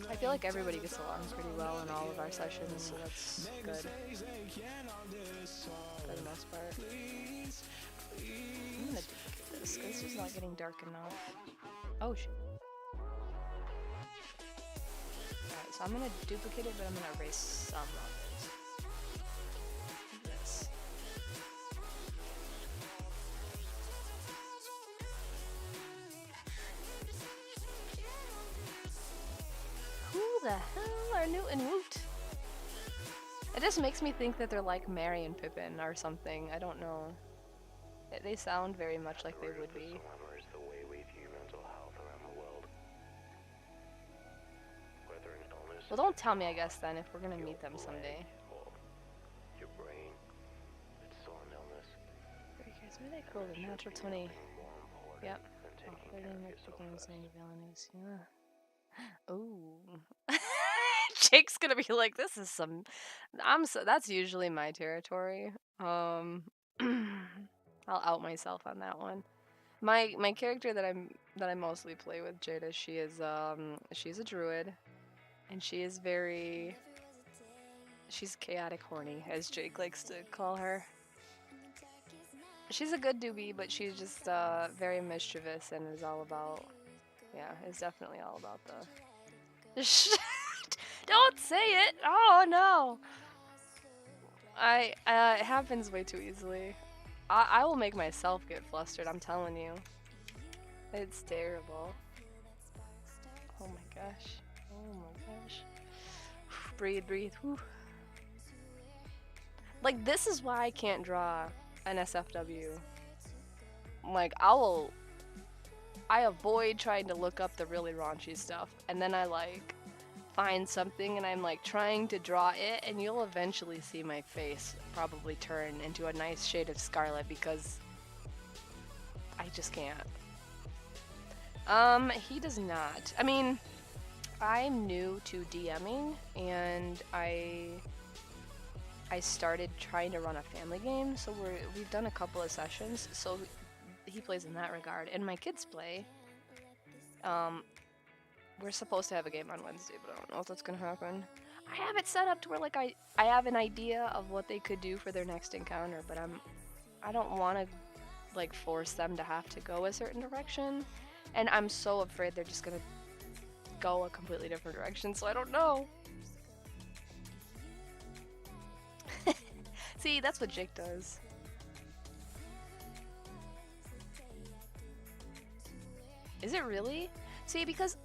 I feel like everybody gets along pretty well in all of our sessions, so that's good. For the most part. I'm gonna duplicate this, because this is not getting dark enough. Oh shit. Alright, so I'm gonna duplicate it, but I'm gonna erase some of it. Like this. and Woot. It just makes me think that they're like Merry and Pippin or something. I don't know. They sound very much like they would be. Well, don't tell me, I guess, then, if we're gonna meet them someday. Very curious. Maybe they cool. The natural 20. Yep. Oh, 30 multiple games saying villainies. Yeah. Ooh. Jake's gonna be like, this is some. That's usually my territory. I'll out myself on that one. My character that I mostly play with, Jada, she's a druid, and she is she's chaotic horny, as Jake likes to call her. She's a good doobie, but she's just very mischievous and is all about, yeah, is definitely all about the. Don't say it! Oh no! It happens way too easily. I will make myself get flustered, I'm telling you. It's terrible. Oh my gosh. Oh my gosh. Breathe, breathe. Whew. Like, this is why I can't draw an SFW. Like, I avoid trying to look up the really raunchy stuff, and then I, like, find something and I'm, like, trying to draw it, and you'll eventually see my face probably turn into a nice shade of scarlet because I just can't. He does not. I mean, I'm new to DMing, and I started trying to run a family game, so we've done a couple of sessions, so he plays in that regard, and my kids play. We're supposed to have a game on Wednesday, but I don't know if that's gonna happen. I have it set up to where, like, I have an idea of what they could do for their next encounter, but I don't want to, like, force them to have to go a certain direction, and I'm so afraid they're just gonna go a completely different direction, so I don't know. See, that's what Jake does. Is it really? See, because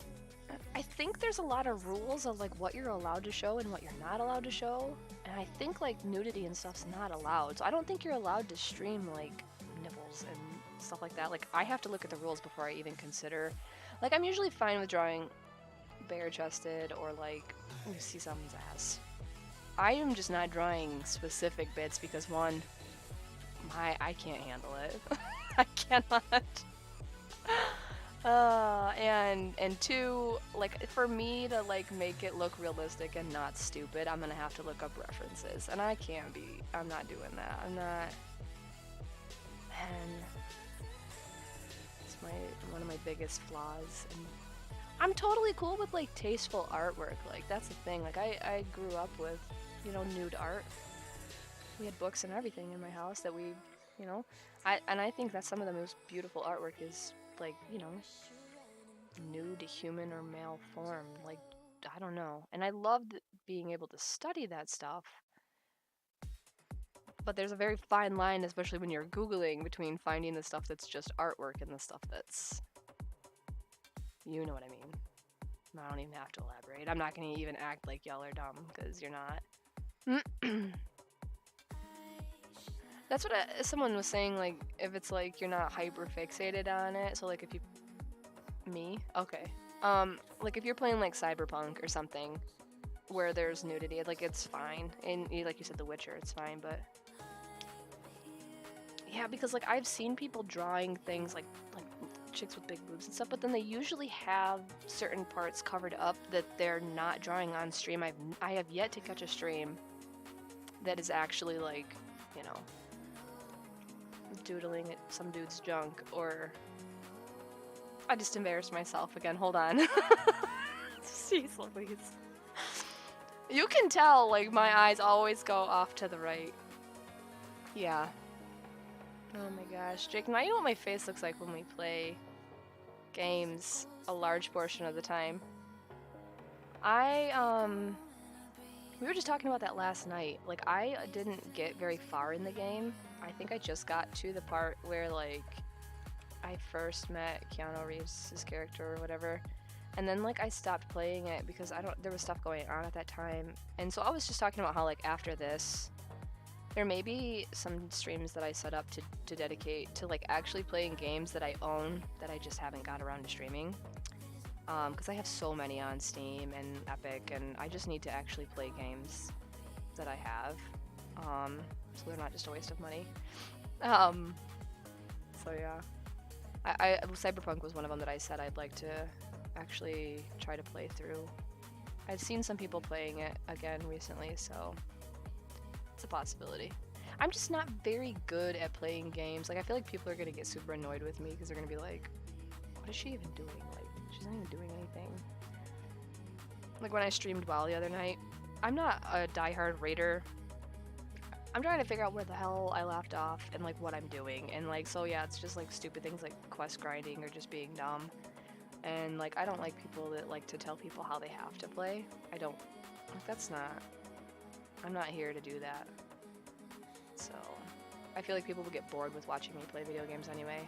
I think there's a lot of rules of, like, what you're allowed to show and what you're not allowed to show, and I think, like, nudity and stuff's not allowed, so I don't think you're allowed to stream, like, nipples and stuff like that. Like, I have to look at the rules before I even consider. Like, I'm usually fine with drawing bare-chested or, like, you see someone's ass. I am just not drawing specific bits because, one, I can't handle it. I cannot. And two, like, for me to, like, make it look realistic and not stupid, I'm gonna have to look up references, and I'm not doing that. I'm not, and it's one of my biggest flaws, and I'm totally cool with, like, tasteful artwork. Like, that's the thing. Like, I grew up with, you know, nude art. We had books and everything in my house that we, you know, I think that some of the most beautiful artwork is, like, you know, nude human or male form. Like, I don't know. And I loved being able to study that stuff. But there's a very fine line, especially when you're Googling, between finding the stuff that's just artwork and the stuff that's, you know what I mean. I don't even have to elaborate. I'm not going to even act like y'all are dumb, because you're not. That's what someone was saying, like, if it's, like, you're not hyper fixated on it, so, like, if you... Me? Okay. Like, if you're playing, like, Cyberpunk or something, where there's nudity, like, it's fine. And, like you said, The Witcher, it's fine, but... Yeah, because, like, I've seen people drawing things, like chicks with big boobs and stuff, but then they usually have certain parts covered up that they're not drawing on stream. I have yet to catch a stream that is actually, like, you know, doodling at some dude's junk, or... I just embarrassed myself again. Hold on. Jeez Louise. You can tell, like, my eyes always go off to the right. Yeah. Oh my gosh. Jake, now you know what my face looks like when we play games a large portion of the time. We were just talking about that last night. Like, I didn't get very far in the game. I think I just got to the part where, like, I first met Keanu Reeves' character or whatever. And then like I stopped playing it because there was stuff going on at that time. And so I was just talking about how like after this there may be some streams that I set up to dedicate to like actually playing games that I own that I just haven't got around to streaming. Because I have so many on Steam and Epic, and I just need to actually play games that I have, so they're not just a waste of money. So yeah, Cyberpunk was one of them that I said I'd like to actually try to play through. I've seen some people playing it again recently, so it's a possibility. I'm just not very good at playing games. Like I feel like people are gonna get super annoyed with me because they're gonna be like, "What is she even doing? Like, she's not even doing anything." Like when I streamed WoW the other night, I'm not a diehard raider. I'm trying to figure out where the hell I left off and like what I'm doing, and like so yeah, it's just like stupid things like quest grinding or just being dumb. And like I don't like people that like to tell people how they have to play. I don't like that's not. I'm not here to do that. So I feel like people would get bored with watching me play video games anyway.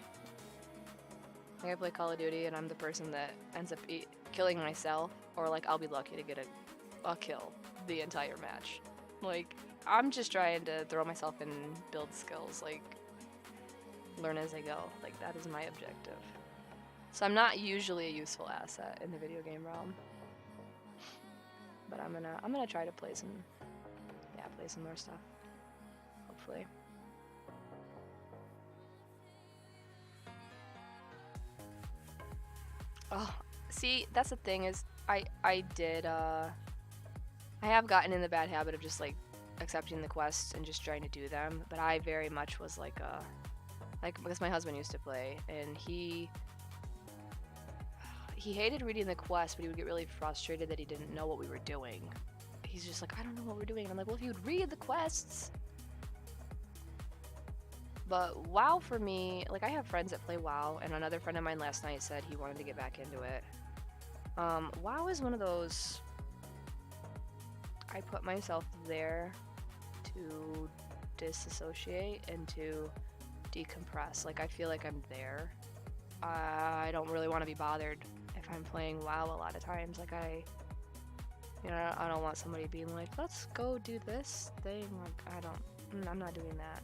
Like I play Call of Duty and I'm the person that ends up killing myself, or like I'll be lucky to get a kill the entire match. Like I'm just trying to throw myself and build skills, like learn as I go. Like that is my objective. So I'm not usually a useful asset in the video game realm. But I'm gonna try to play some more stuff. Hopefully. Oh, see, that's the thing is I have gotten in the bad habit of just like accepting the quests and just trying to do them, but I very much was like because my husband used to play and he hated reading the quests, but he would get really frustrated that he didn't know what we were doing. He's just like, I don't know what we're doing. And I'm like, well, if you'd read the quests. But WoW for me, like I have friends that play WoW, and another friend of mine last night said he wanted to get back into it. WoW is one of those, I put myself there to disassociate and to decompress. Like I feel like I'm there. I don't really want to be bothered if I'm playing WoW a lot of times. Like I don't want somebody being like, let's go do this thing. Like I'm not doing that.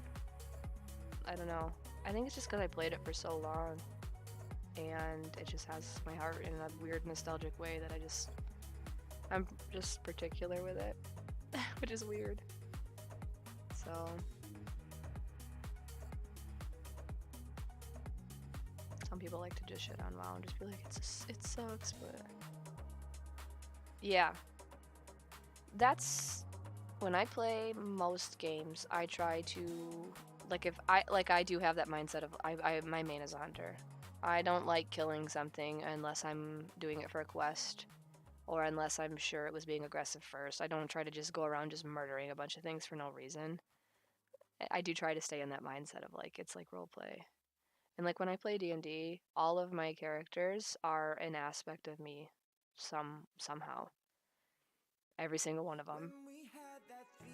I don't know. I think it's just because I played it for so long and it just has my heart in a weird nostalgic way that I'm just particular with it, which is weird. So some people like to just shit on WoW and just be like, it sucks, but yeah. That's when I play most games, I try to I do have that mindset of my main is a hunter. I don't like killing something unless I'm doing it for a quest or unless I'm sure it was being aggressive first. I don't try to just go around just murdering a bunch of things for no reason. I do try to stay in that mindset of like it's like role play. And like when I play D&D, all of my characters are an aspect of me somehow. Every single one of them.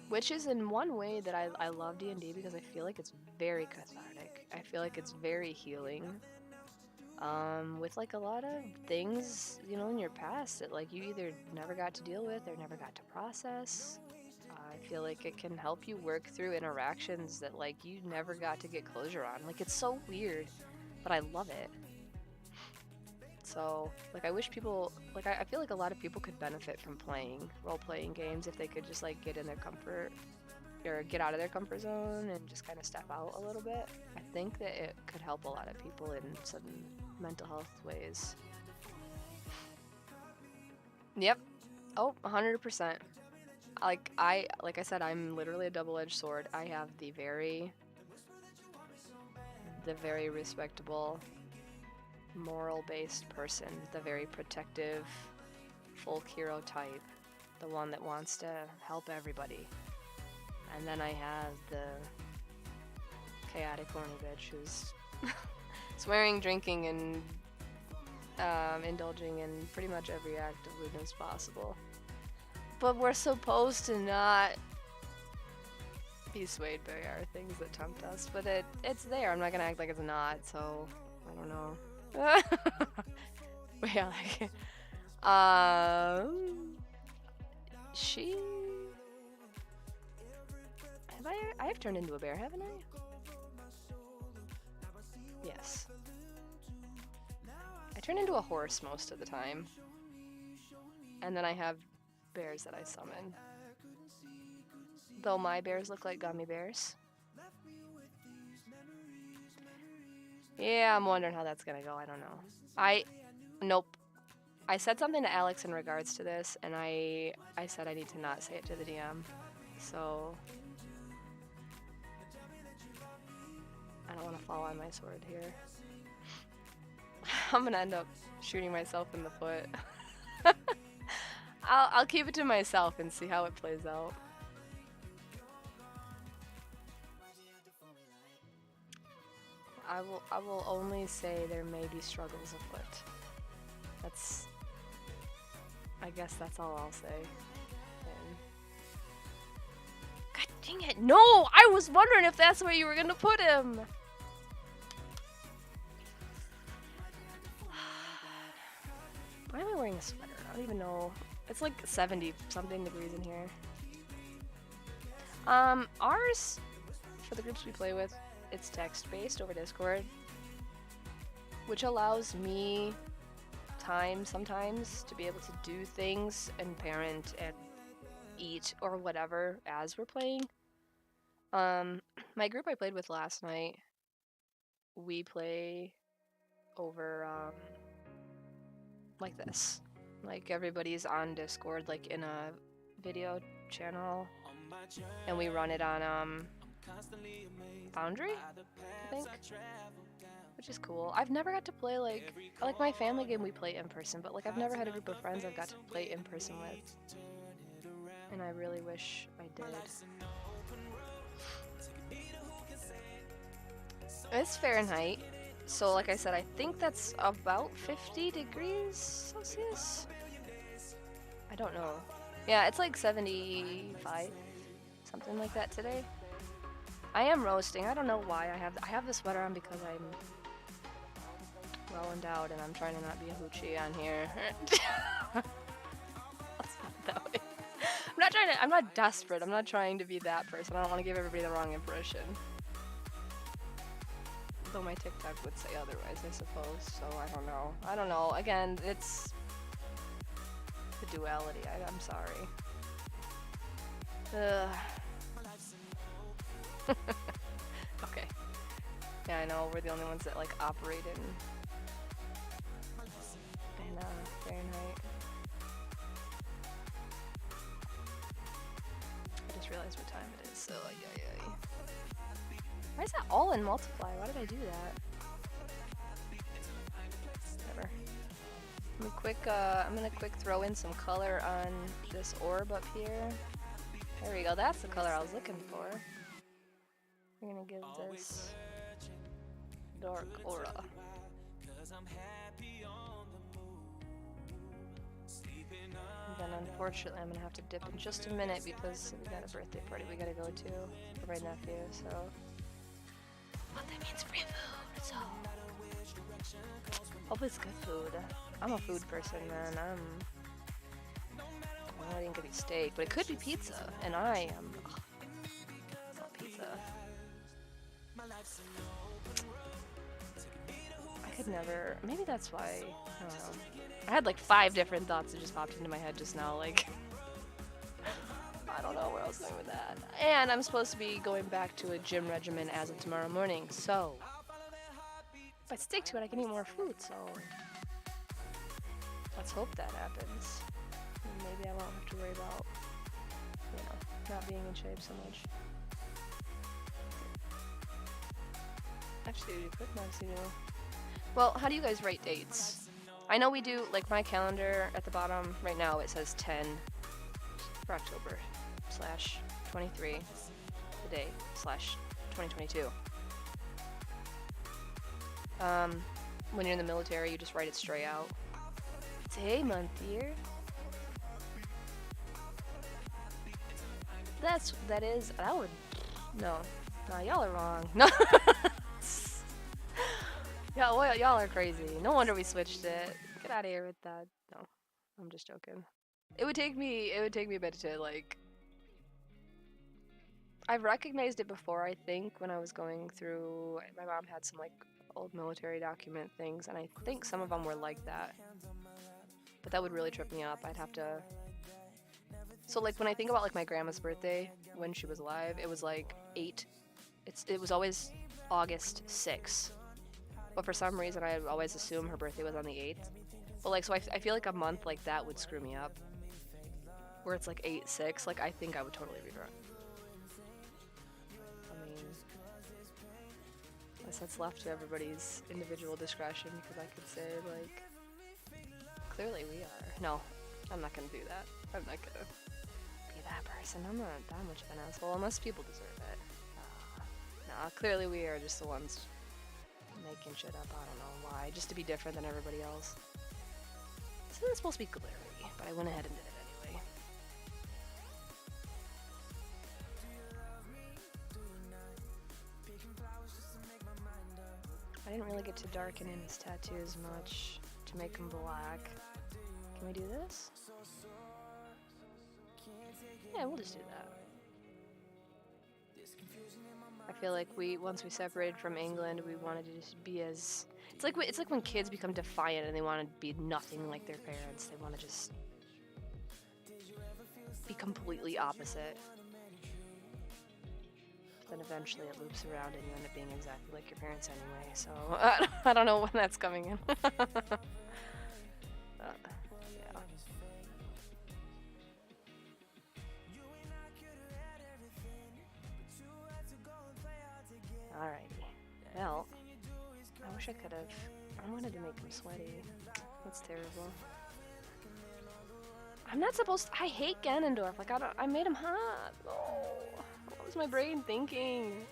Which is in one way that I love D&D because I feel like it's very cathartic. I feel like it's very healing. With like a lot of things, in your past that like you either never got to deal with or never got to process. I feel like it can help you work through interactions that like you never got to get closure on. Like it's so weird, but I love it. So, like, I wish people, like, I feel like a lot of people could benefit from playing role-playing games if they could just, like, get in their comfort, or get out of their comfort zone and just kind of step out a little bit. I think that it could help a lot of people in some mental health ways. Yep. Oh, 100%. Like I said, I'm literally a double-edged sword. I have the very respectable, moral-based person, the very protective folk hero type, the one that wants to help everybody. And then I have the chaotic horny bitch who's swearing, drinking, and indulging in pretty much every act of lewdness possible. But we're supposed to not be swayed by our things that tempt us, but it's there. I'm not gonna act like it's not, so I don't know. But yeah, like, She... I have turned into a bear, haven't I? Yes. I turn into a horse most of the time. And then I have bears that I summon. Though my bears look like gummy bears. Yeah, I'm wondering how that's gonna go. I don't know. Nope. I said something to Alex in regards to this, and I said I need to not say it to the DM. So... I don't want to fall on my sword here. I'm gonna end up shooting myself in the foot. I'll keep it to myself and see how it plays out. I will only say there may be struggles afoot. I guess that's all I'll say. And God dang it! No! I was wondering if that's where you were gonna put him! Why am I wearing a sweater? I don't even know. It's like 70 something degrees in here. Ours, for the groups we play with, it's text-based over Discord, which allows me time sometimes to be able to do things and parent and eat or whatever as we're playing. My group I played with last night, we play over, like this. Like, everybody's on Discord, like, in a video channel, and we run it on, Foundry, I think, which is cool. I've never got to play, like my family game we play in person, but, like, I've never had a group of friends I've got to play in person with, and I really wish I did. It's Fahrenheit. So, like I said, I think that's about 50 degrees Celsius? I don't know. Yeah, it's like 75, something like that today. I am roasting. I don't know why I have the sweater on because I'm well endowed and I'm trying to not be a hoochie on here. That's not that way. I'm not desperate. I'm not trying to be that person. I don't want to give everybody the wrong impression. Though my TikTok would say otherwise, I suppose, so I don't know. Again, it's the duality. I'm sorry. Okay. Yeah, I know, we're the only ones that, like, operate in Fahrenheit. I just realized what time it is, so, yeah. Why is that all in multiply? Why did I do that? Whatever. I'm gonna quick throw in some color on this orb up here. There we go, that's the color I was looking for. We're gonna give this dark aura. And then unfortunately I'm gonna have to dip in just a minute because we got a birthday party we gotta go to for my nephew, so... But that means free food, so... Hope it's good food. I'm a food person, man. Well, I didn't get any steak, but it could be pizza, and I am... not pizza. I could never... Maybe that's why... I don't know. I had like 5 different thoughts that just popped into my head just now, like... I don't know where I was going with that. And I'm supposed to be going back to a gym regimen as of tomorrow morning, so... If I stick to it, I can eat more food, so... Let's hope that happens. And maybe I won't have to worry about, you know, not being in shape so much. Actually, do quick marks, you know. Well, how do you guys write dates? I know we do, like, my calendar at the bottom, right now it says 10 for October / 23, the day / 2022. When you're in the military, you just write it straight out. Day, month, year. That would, no, y'all are wrong. No. Y'all are crazy. No wonder we switched it. Get out of here with that. No. I'm just joking. It would take me a bit to like. I've recognized it before, I think, when I was going through. My mom had some like old military document things, and I think some of them were like that. But that would really trip me up. I'd have to. So like when I think about like my grandma's birthday when she was alive, it was like 8. It was always August 6th. But for some reason, I always assume her birthday was on the 8th. But like, so I feel like a month like that would screw me up. Where it's like 8/6, like I think I would totally read wrong. I mean, I guess that's left to everybody's individual discretion, because I could say like, clearly we are. No, I'm not gonna do that. I'm not gonna be that person. I'm not that much of an asshole unless people deserve it. Nah, clearly we are just the ones making shit up. I don't know why, just to be different than everybody else. This isn't supposed to be glary, but I went ahead and did it anyway. I didn't really get to darken in his tattoos much to make them black. Can we do this? Yeah, we'll just do that. I feel like once we separated from England, we wanted to just be as... It's like when kids become defiant and they want to be nothing like their parents. They want to just be completely opposite. Then eventually it loops around and you end up being exactly like your parents anyway. So I don't know when that's coming in. Yeah. Alrighty. Well, I wish I could have. I wanted to make him sweaty. That's terrible. I'm not supposed to, I hate Ganondorf. Like, I made him hot. Oh, what was my brain thinking?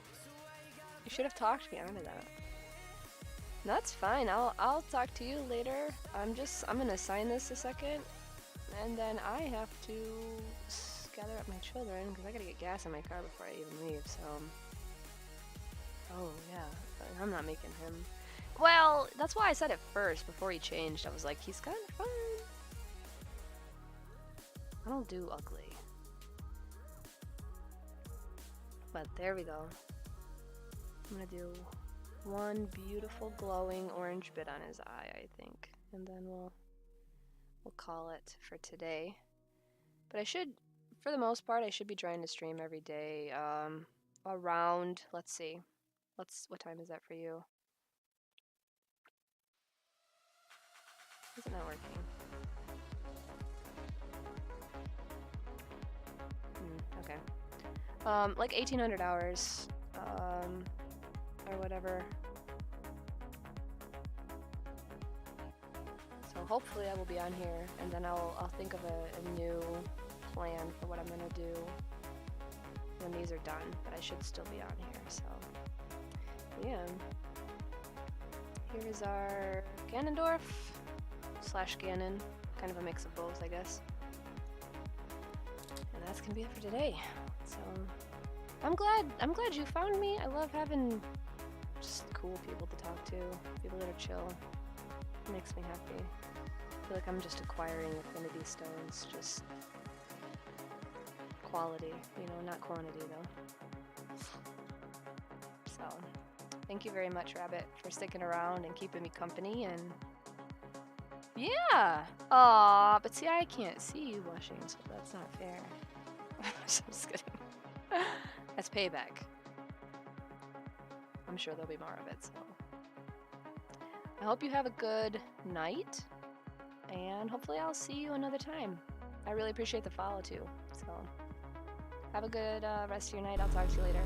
You should have talked me out of that. That's fine. I'll talk to you later. I'm gonna sign this a second, and then I have to gather up my children because I gotta get gas in my car before I even leave. So, oh yeah, I'm not making him. Well, that's why I said it first before he changed. I was like, he's kind of fun. I don't do ugly. But there we go. I'm gonna do one beautiful glowing orange bit on his eye, I think. And then we'll call it for today. But I should, for the most part, I should be trying to stream every day. Around, let's see. What time is that for you? Is it not working? Okay. Like 1800 hours, or whatever. So hopefully I will be on here, and then I'll think of a new plan for what I'm gonna do when these are done, but I should still be on here, so yeah. Here is our Ganondorf / Ganon, kind of a mix of both, I guess. And that's gonna be it for today. So I'm glad you found me. I love having just cool people to talk to, people that are chill. It makes me happy. I feel like I'm just acquiring affinity stones, just quality, not quantity though. So thank you very much, Rabbit, for sticking around and keeping me company, and yeah. Aw, but see, I can't see you blushing, so that's not fair. I'm just kidding. That's payback. I'm sure there'll be more of it, so I hope you have a good night, and hopefully I'll see you another time. I really appreciate the follow too, so have a good rest of your night. I'll talk to you later.